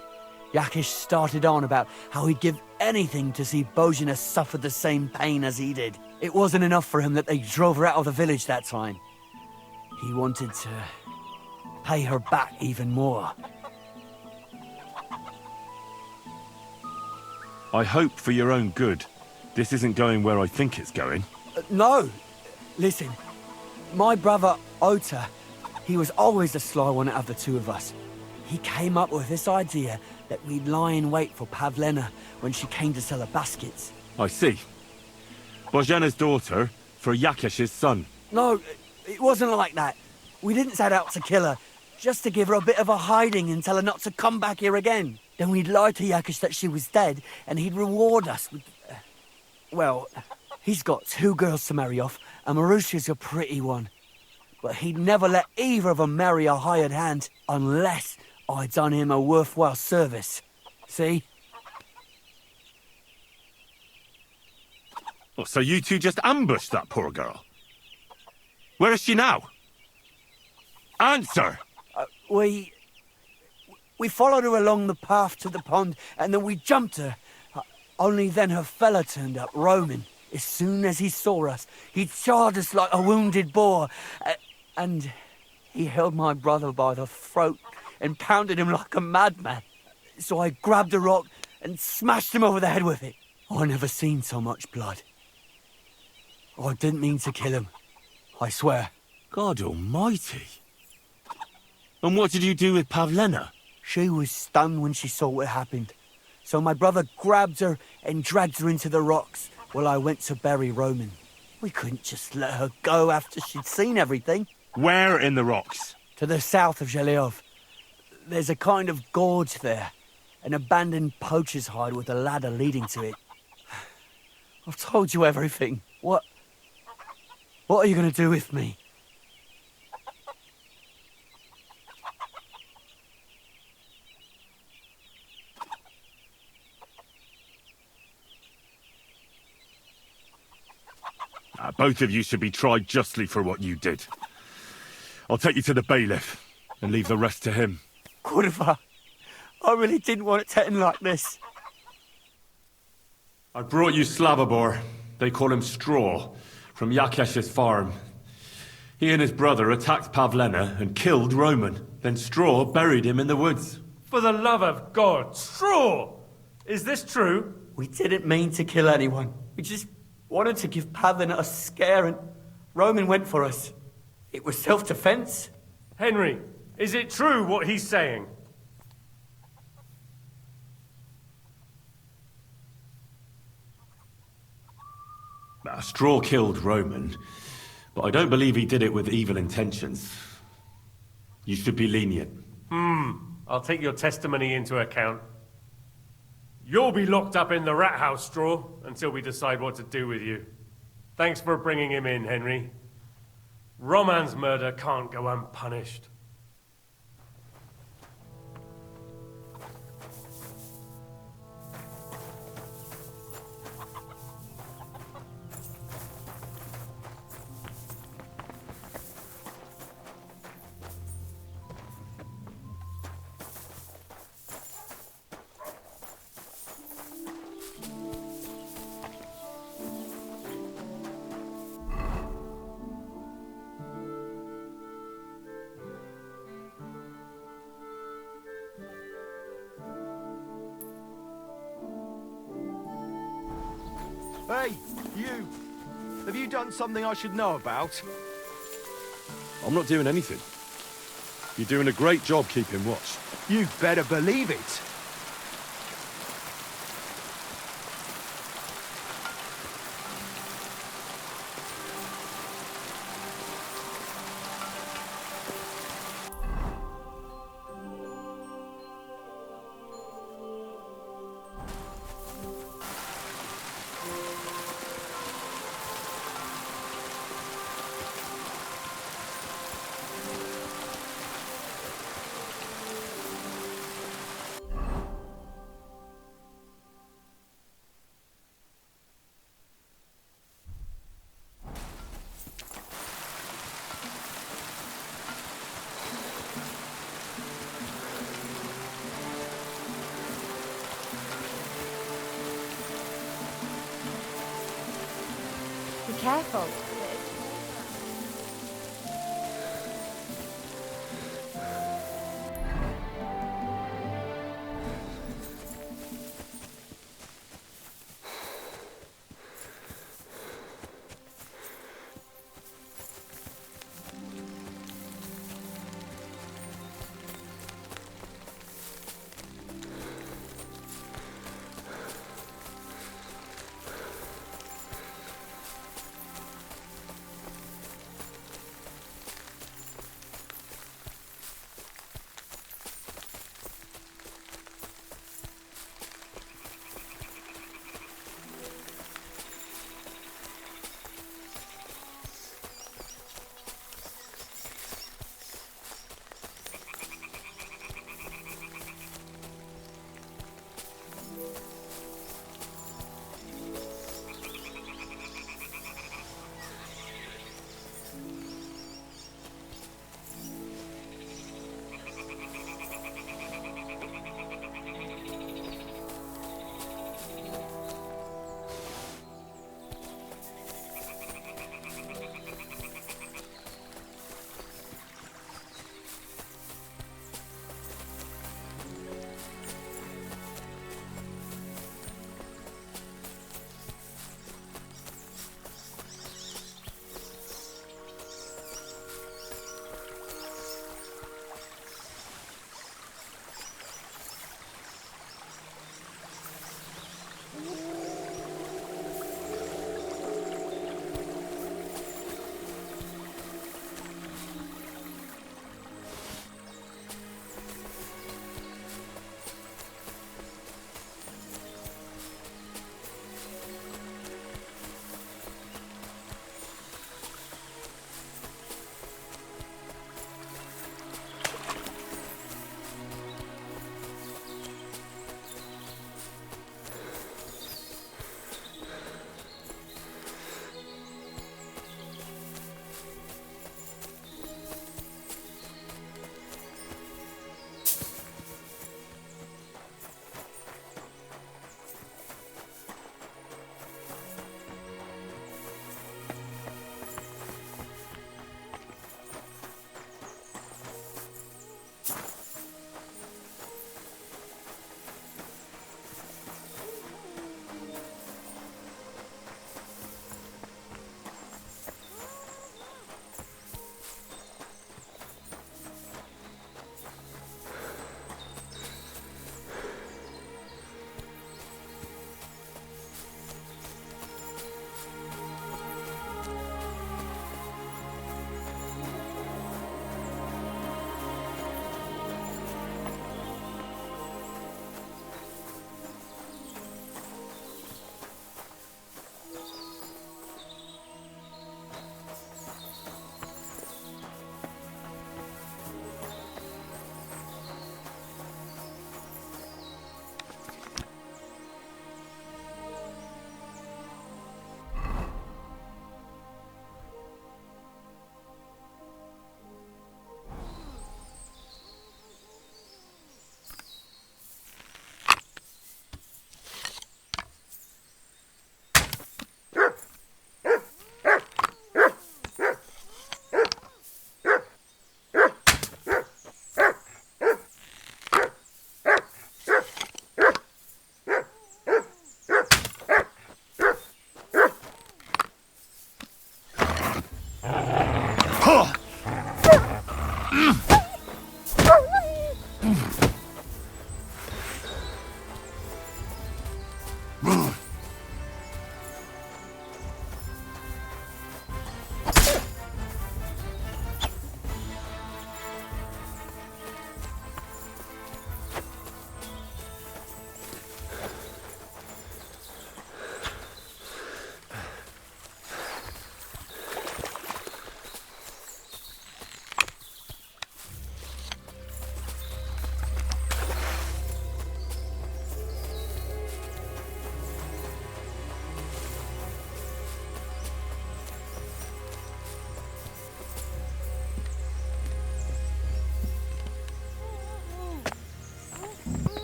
Jakesh started on about how he'd give anything to see Bozhena suffer the same pain as he did. It wasn't enough for him that they drove her out of the village that time. He wanted to pay her back even more. I hope for your own good, this isn't going where I think it's going. No! Listen, my brother, Ota, he was always the sly one out of the two of us. He came up with this idea that we'd lie in wait for Pavlena when she came to sell her baskets. I see. Bozhena's daughter for Jakesh's son. No, it wasn't like that. We didn't set out to kill her, just to give her a bit of a hiding and tell her not to come back here again. Then we'd lie to Jakesh that she was dead, and he'd reward us with... well, he's got 2 girls to marry off, and Marusha's a pretty one. But he'd never let either of them marry a hired hand unless I'd done him a worthwhile service. See? Oh, so you two just ambushed that poor girl? Where is she now? Answer! We followed her along the path to the pond, and then we jumped her. Only then her fella turned up, Roman. As soon as he saw us, he charged us like a wounded boar. And he held my brother by the throat and pounded him like a madman. So I grabbed a rock and smashed him over the head with it. I never seen so much blood. I didn't mean to kill him. I swear. God almighty. And what did you do with Pavlena? She was stunned when she saw what happened. So my brother grabbed her and dragged her into the rocks while I went to bury Roman. We couldn't just let her go after she'd seen everything. Where in the rocks? To the south of Zheleov. There's a kind of gorge there. An abandoned poacher's hide with a ladder leading to it. I've told you everything. What are you going to do with me? Both of you should be tried justly for what you did. I'll take you to the bailiff and leave the rest to him. Kurva, I really didn't want it to end like this. I brought you Slavobor. They call him Straw, from Jakesh's farm. He and his brother attacked Pavlena and killed Roman. Then Straw buried him in the woods. For the love of God, Straw! Is this true? We didn't mean to kill anyone. We just wanted to give Pavlena a scare, and Roman went for us. It was self-defense. Henry, is it true what he's saying? Straw killed Roman, but I don't believe he did it with evil intentions. You should be lenient. I'll take your testimony into account. You'll be locked up in the rat house, Straw, until we decide what to do with you. Thanks for bringing him in, Henry. Roman's murder can't go unpunished. Hey, you! Have you done something I should know about? I'm not doing anything. You're doing a great job keeping watch. You better believe it! Be careful.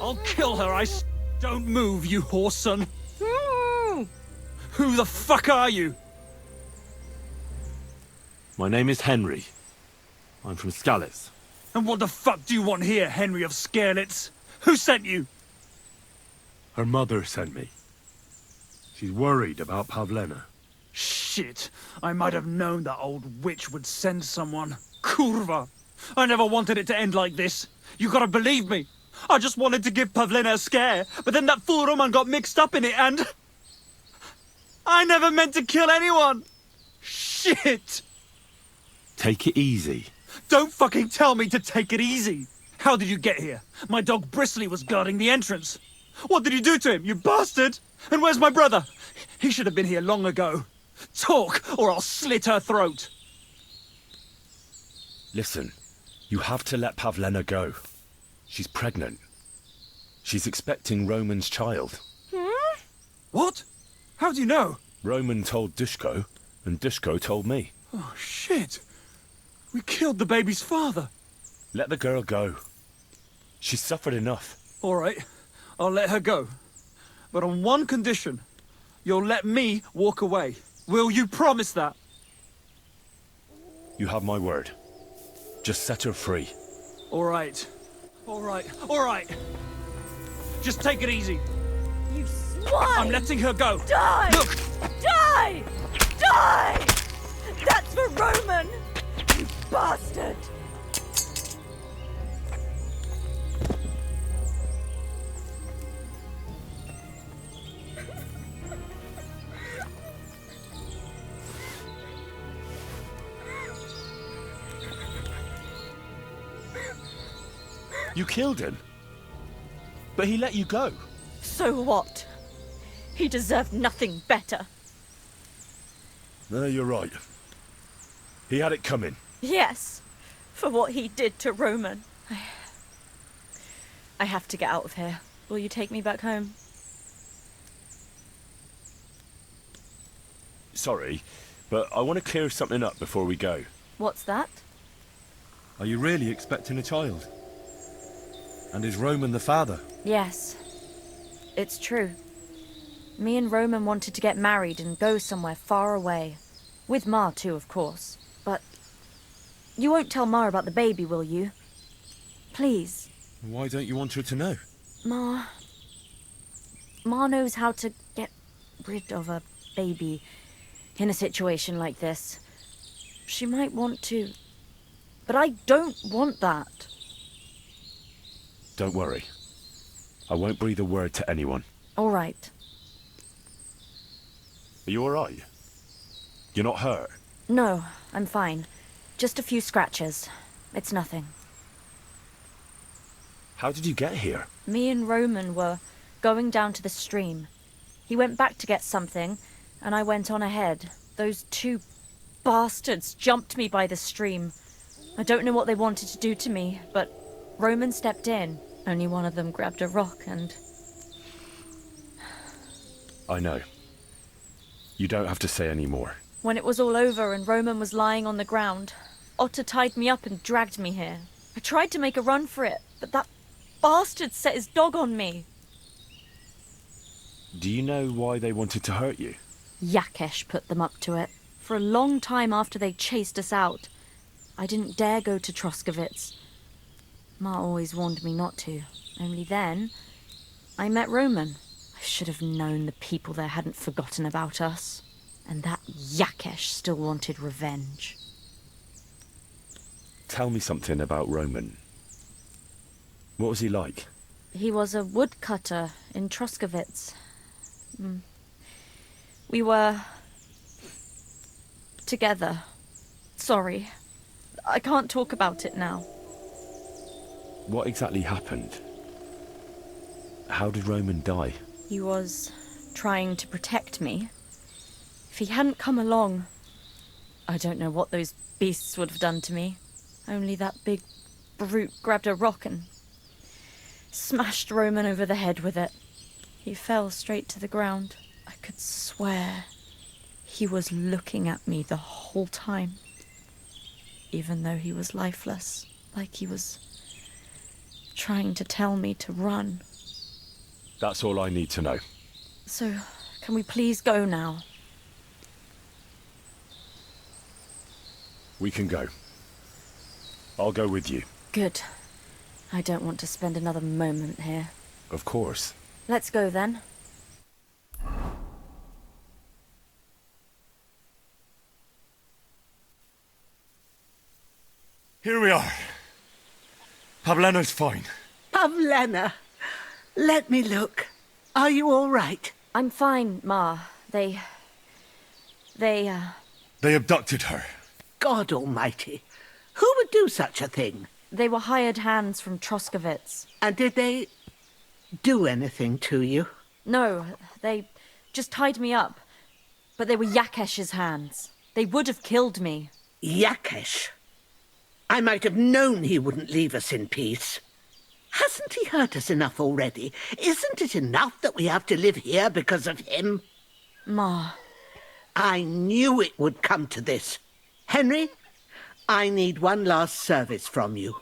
I'll kill her, Don't move, you whoreson. Who the fuck are you? My name is Henry. I'm from Skalitz. And what the fuck do you want here, Henry of Skalitz? Who sent you? Her mother sent me. She's worried about Pavlena. Shit. I might have known that old witch would send someone. Kurva. I never wanted it to end like this. You gotta believe me. I just wanted to give Pavlena a scare, but then that fool Roman got mixed up in it and... I never meant to kill anyone! Shit! Take it easy. Don't fucking tell me to take it easy! How did you get here? My dog Bristly was guarding the entrance. What did you do to him, you bastard? And where's my brother? He should have been here long ago. Talk, or I'll slit her throat. Listen, you have to let Pavlena go. She's pregnant. She's expecting Roman's child. What? How do you know? Roman told Dushko, and Dushko told me. Oh, shit. We killed the baby's father. Let the girl go. She's suffered enough. All right, I'll let her go. But on one condition. You'll let me walk away. Will you promise that? You have my word. Just set her free. All right. All right. All right. Just take it easy. You swine! I'm letting her go. Die! Look! Die! Die! That's for Roman! You bastard! You killed him. But he let you go. So what? He deserved nothing better. No, you're right. He had it coming. Yes, for what he did to Roman. I have to get out of here. Will you take me back home? Sorry, but I want to clear something up before we go. What's that? Are you really expecting a child? And is Roman the father? Yes, it's true. Me and Roman wanted to get married and go somewhere far away. With Ma too, of course. But you won't tell Ma about the baby, will you? Please. Why don't you want her to know? Ma knows how to get rid of a baby in a situation like this. She might want to, but I don't want that. Don't worry. I won't breathe a word to anyone. All right. Are you all right? You're not hurt? No, I'm fine. Just a few scratches. It's nothing. How did you get here? Me and Roman were going down to the stream. He went back to get something, and I went on ahead. Those two bastards jumped me by the stream. I don't know what they wanted to do to me, but Roman stepped in. Only one of them grabbed a rock and... I know. You don't have to say any more. When it was all over and Roman was lying on the ground, Otter tied me up and dragged me here. I tried to make a run for it, but that bastard set his dog on me. Do you know why they wanted to hurt you? Jakesh put them up to it. For a long time after they chased us out, I didn't dare go to Troskovitz. Ma always warned me not to. Only then, I met Roman. I should have known the people there hadn't forgotten about us. And that Jakesh still wanted revenge. Tell me something about Roman. What was he like? He was a woodcutter in Troskovitz. We were... together. Sorry. I can't talk about it now. What exactly happened? How did Roman die? He was trying to protect me. If he hadn't come along, I don't know what those beasts would have done to me. Only that big brute grabbed a rock and smashed Roman over the head with it. He fell straight to the ground. I could swear he was looking at me the whole time. Even though he was lifeless, like he was trying to tell me to run. That's all I need to know. So, can we please go now? We can go. I'll go with you. Good. I don't want to spend another moment here. Of course. Let's go then. Here we are. Pavlena's fine. Pavlena, let me look. Are you all right? I'm fine, Ma. They They abducted her. God almighty. Who would do such a thing? They were hired hands from Troskovitz. And did they do anything to you? No, they just tied me up. But they were Jakesh's hands. They would have killed me. Jakesh? I might have known he wouldn't leave us in peace. Hasn't he hurt us enough already? Isn't it enough that we have to live here because of him? Ma. I knew it would come to this. Henry, I need one last service from you.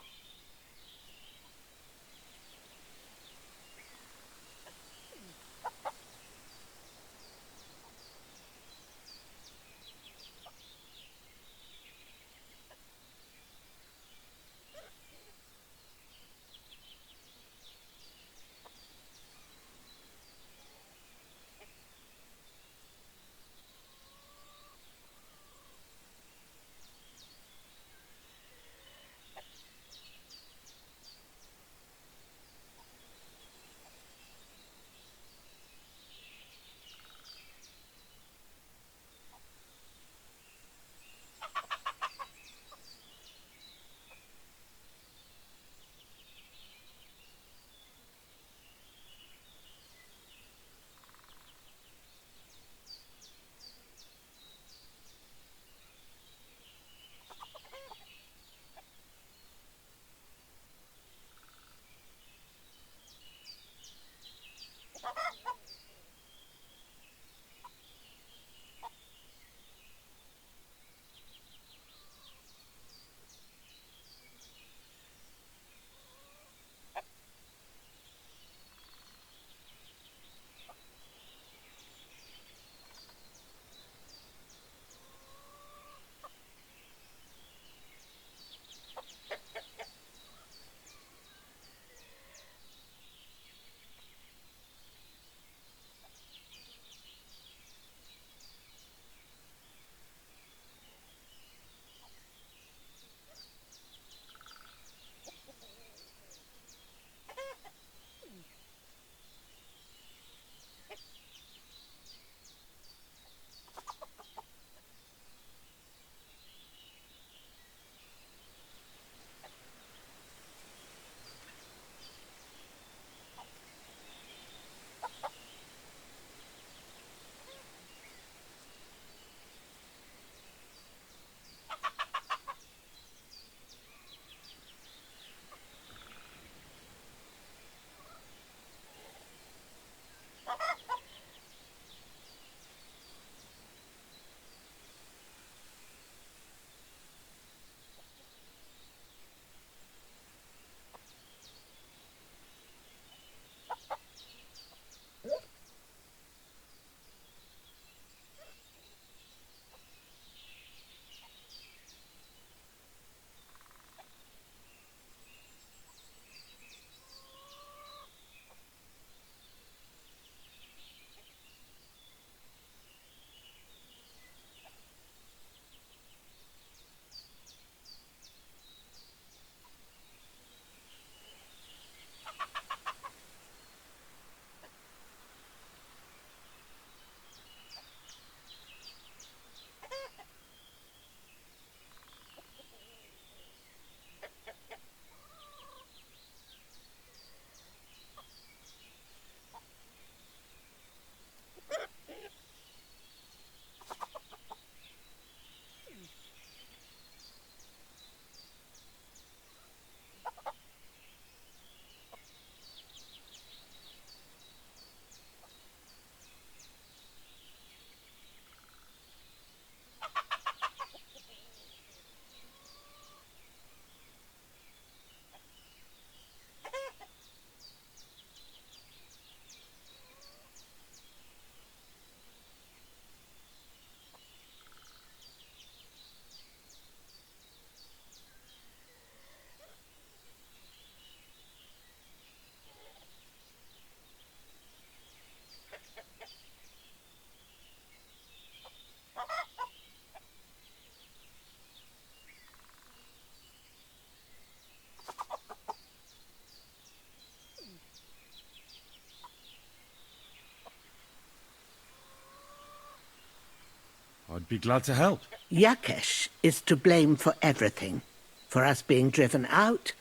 I'd be glad to help. Jakesh is to blame for everything. For us being driven out,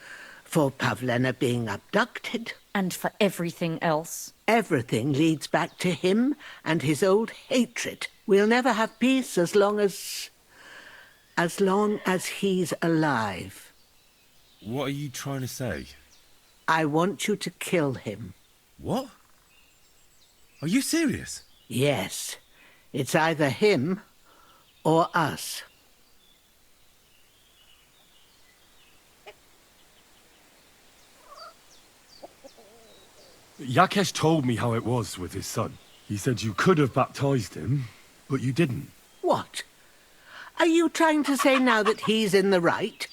for Pavlena being abducted. And for everything else. Everything leads back to him and his old hatred. We'll never have peace as long as he's alive. What are you trying to say? I want you to kill him. What? Are you serious? Yes. It's either him or us. Jakesh told me how it was with his son. He said you could have baptized him, but you didn't. What? Are you trying to say now that he's in the right?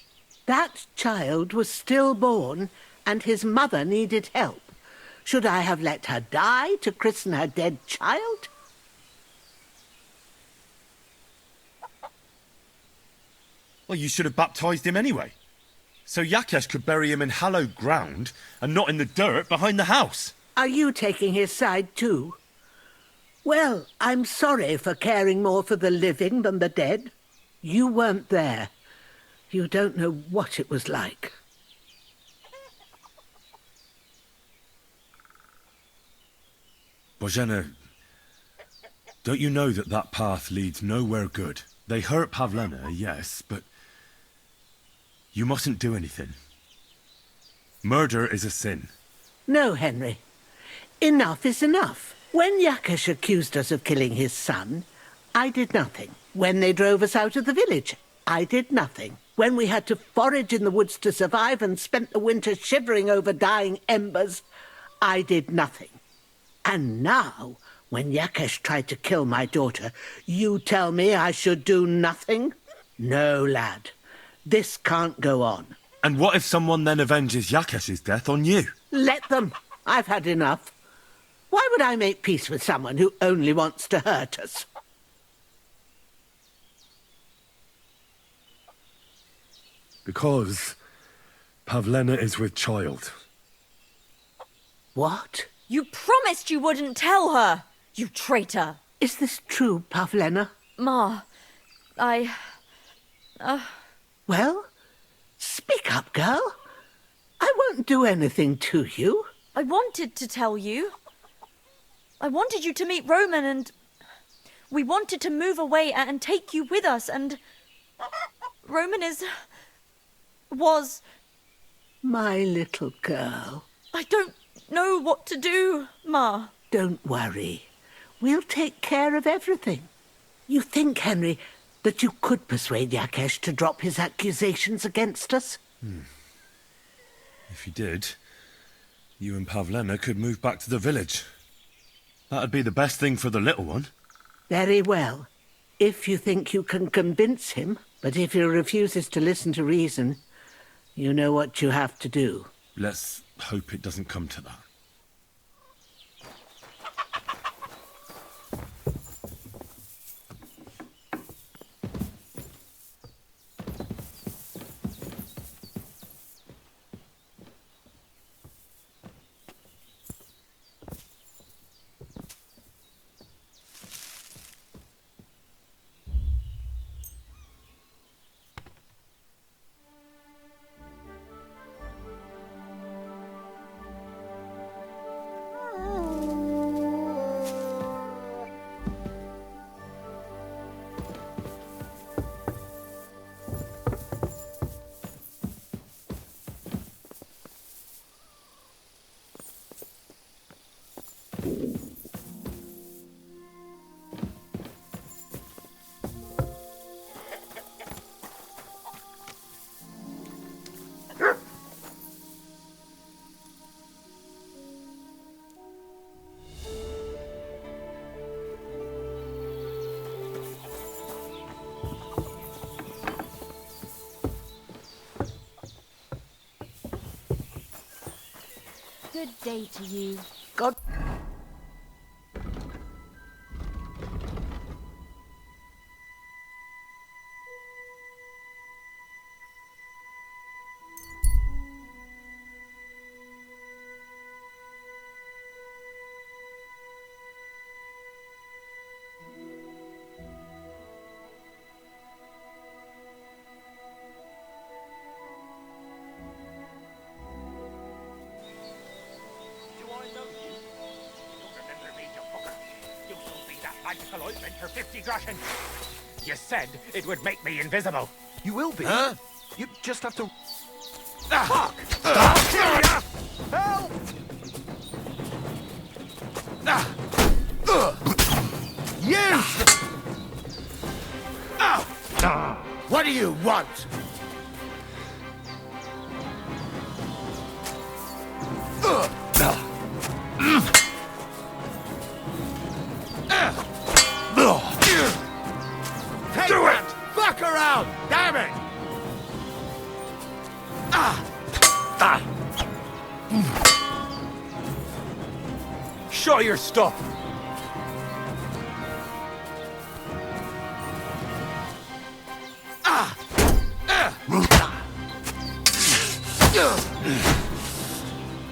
That child was stillborn, and his mother needed help. Should I have let her die to christen her dead child? Well, you should have baptized him anyway. So Jakesh could bury him in hallowed ground and not in the dirt behind the house. Are you taking his side too? Well, I'm sorry for caring more for the living than the dead. You weren't there. You don't know what it was like. Bozhena, don't you know that that path leads nowhere good? They hurt Pavlena, yes, but you mustn't do anything. Murder is a sin. No, Henry. Enough is enough. When Jakesh accused us of killing his son, I did nothing. When they drove us out of the village, I did nothing. When we had to forage in the woods to survive and spent the winter shivering over dying embers, I did nothing. And now, when Jakesh tried to kill my daughter, you tell me I should do nothing? No, lad. This can't go on. And what if someone then avenges Jakesh's death on you? Let them. I've had enough. Why would I make peace with someone who only wants to hurt us? Because Pavlena is with child. What? You promised you wouldn't tell her, you traitor. Is this true, Pavlena? Ma, Well, speak up, girl. I won't do anything to you. I wanted to tell you. I wanted you to meet Roman and... We wanted to move away and take you with us and... Roman was... My little girl. I don't know what to do, Ma. Don't worry. We'll take care of everything. You think, Henry, that you could persuade Jakesh to drop his accusations against us? If you did, you and Pavlena could move back to the village. That'd be the best thing for the little one. Very well. If you think you can convince him, but if he refuses to listen to reason, you know what you have to do. Let's hope it doesn't come to that. Good day to you. God... allotment for 50 groschen. You said it would make me invisible. You will be. Huh? You just have to... Fuck! Help! You! What do you want? Take Do that! it! Fuck around! Damn it! Show your stuff.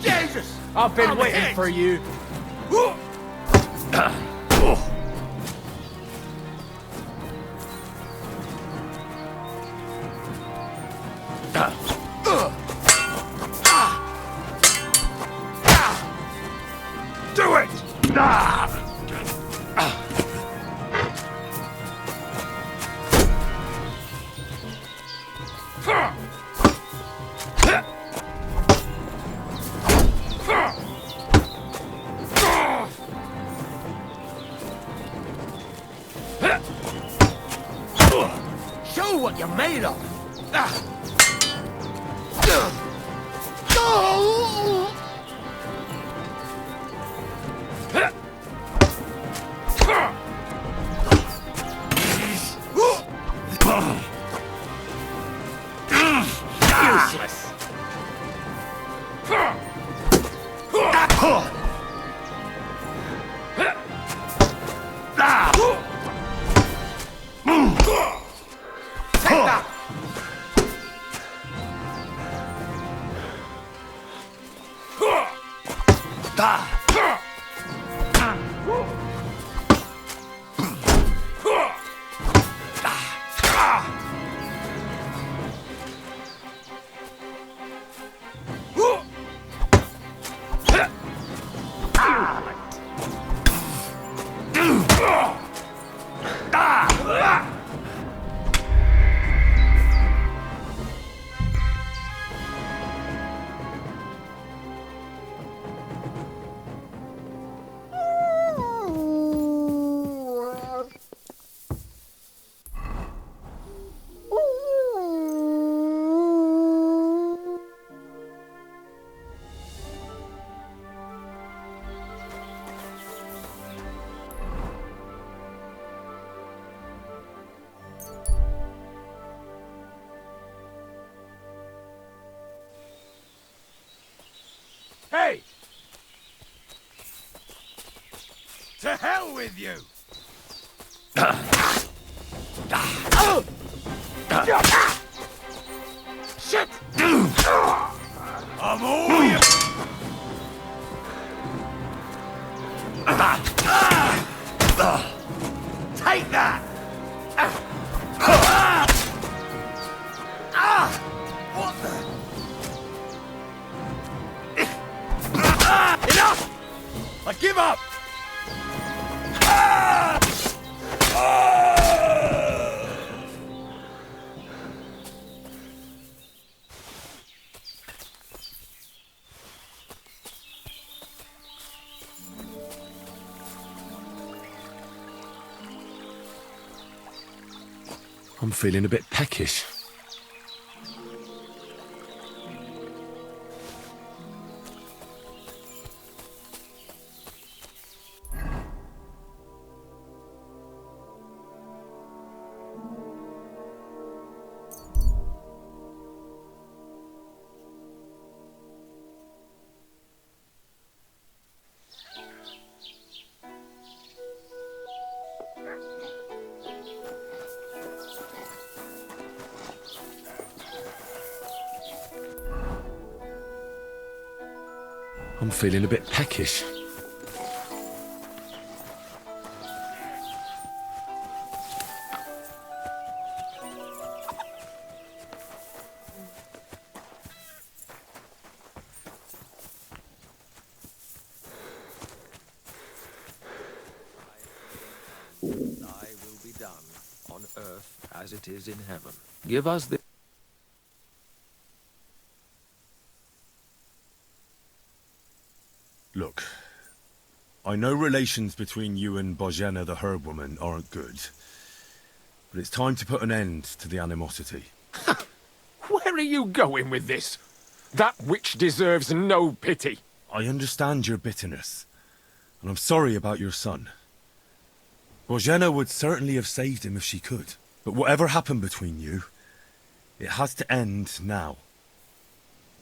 Jesus! I've been I'm waiting hit. for you. Do it! Show what you're made of! Useless! Take that! Hey! To hell with you! Shit! I'm all you... Take that! What the? Enough! I give up! I'm feeling a bit peckish. I'm feeling a bit peckish. earth as it is in heaven. Give us the... Look, I know relations between you and Bozhena the herb woman aren't good, but it's time to put an end to the animosity. Where are you going with this? That witch deserves no pity. I understand your bitterness, and I'm sorry about your son. Bozhena would certainly have saved him if she could, but whatever happened between you, it has to end now.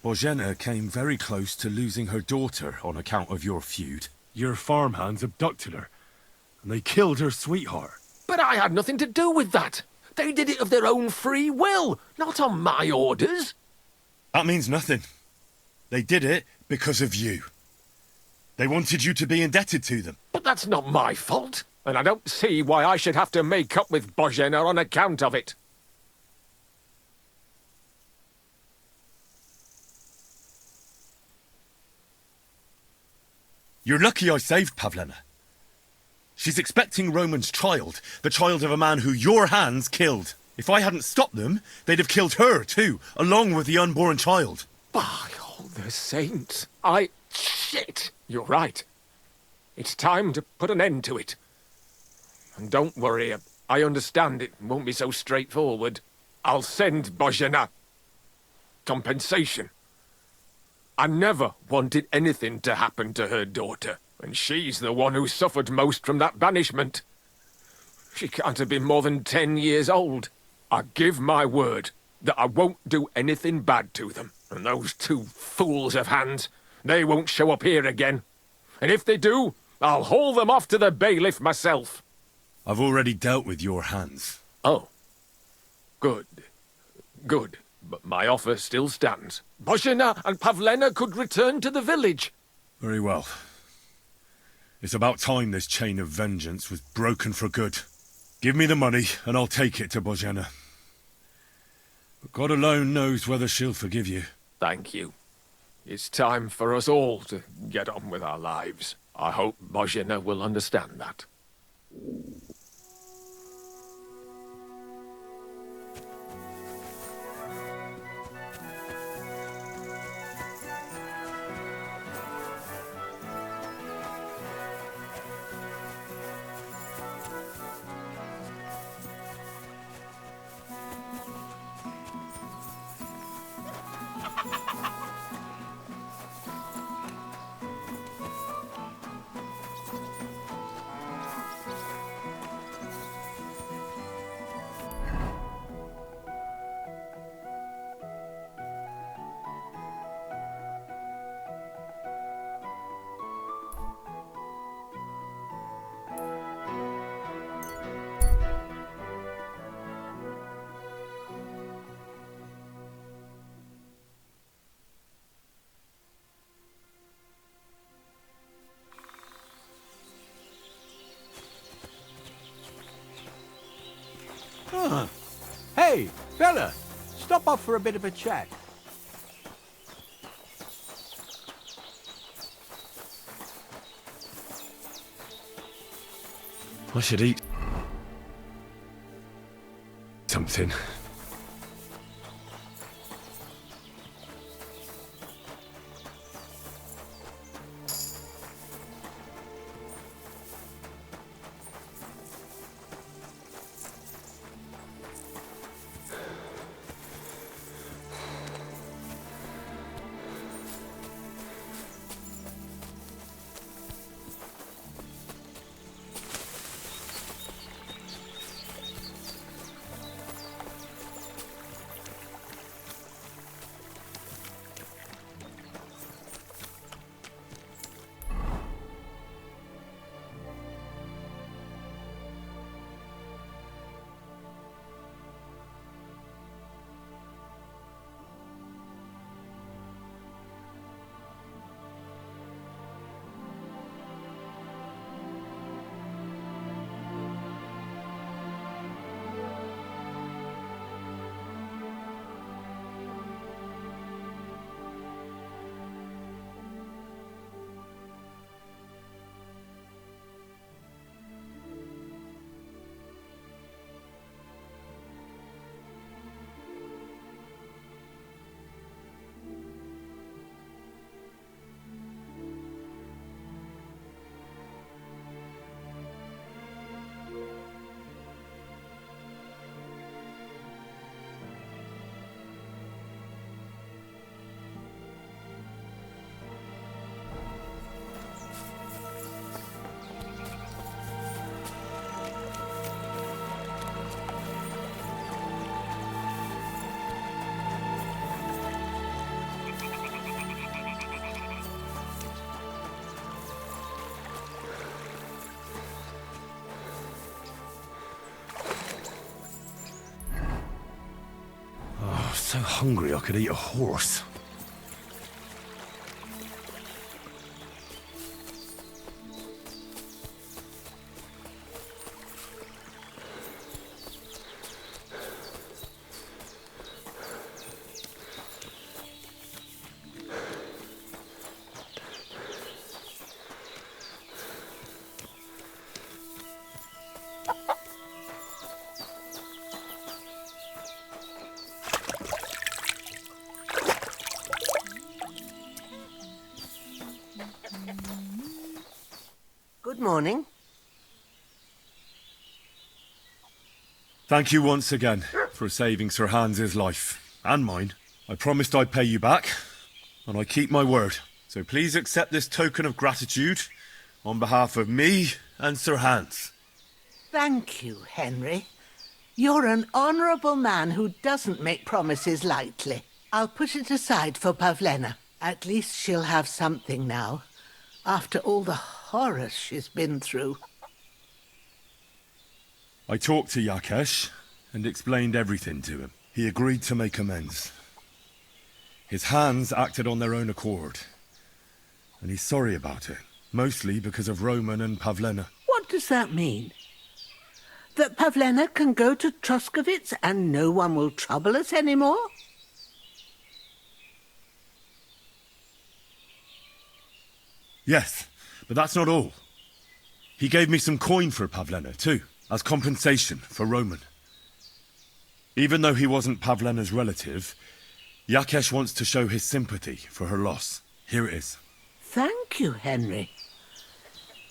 Bozhena came very close to losing her daughter on account of your feud. Your farmhands abducted her, and they killed her sweetheart. But I had nothing to do with that. They did it of their own free will, not on my orders. That means nothing. They did it because of you. They wanted you to be indebted to them. But that's not my fault, and I don't see why I should have to make up with Bozhena on account of it. You're lucky I saved Pavlena. She's expecting Roman's child, the child of a man who your hands killed. If I hadn't stopped them, they'd have killed her too, along with the unborn child. By all the saints, Shit! You're right. It's time to put an end to it. And don't worry, I understand it won't be so straightforward. I'll send Bozhena compensation. I never wanted anything to happen to her daughter, and she's the one who suffered most from that banishment. She can't have been more than 10 years old. I give my word that I won't do anything bad to them. And those two fools of hands, they won't show up here again. And if they do, I'll haul them off to the bailiff myself. I've already dealt with your hands. Oh. Good. Good. But my offer still stands. Bozhena and Pavlena could return to the village. Very well. It's about time this chain of vengeance was broken for good. Give me the money, and I'll take it to Bozhena. But God alone knows whether she'll forgive you. Thank you. It's time for us all to get on with our lives. I hope Bozhena will understand that. Huh. Hey, fella, stop off for a bit of a chat. I should eat something. so hungry I could eat a horse. Good morning. Thank you once again for saving Sir Hans's life. And mine. I promised I'd pay you back, and I keep my word. So please accept this token of gratitude on behalf of me and Sir Hans. Thank you, Henry. You're an honourable man who doesn't make promises lightly. I'll put it aside for Pavlena. At least she'll have something now, after all the horrors she's been through. I talked to Jakesh and explained everything to him. He agreed to make amends. His hands acted on their own accord, and he's sorry about it, mostly because of Roman and Pavlena. What does that mean? That Pavlena can go to Troskovitz and no one will trouble us anymore? Yes, but that's not all. He gave me some coin for Pavlena, too, as compensation for Roman. Even though he wasn't Pavlena's relative, Jakesh wants to show his sympathy for her loss. Here it is. Thank you, Henry.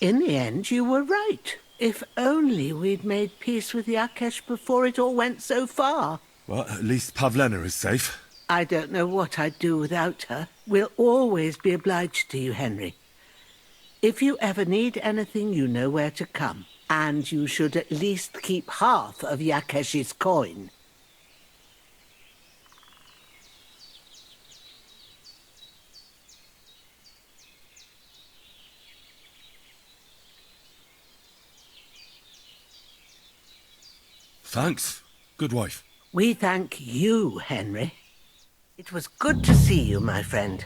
In the end, you were right. If only we'd made peace with Jakesh before it all went so far. Well, at least Pavlena is safe. I don't know what I'd do without her. We'll always be obliged to you, Henry. If you ever need anything, you know where to come. And you should at least keep half of Jakesh's coin. Thanks, good wife. We thank you, Henry. It was good to see you, my friend.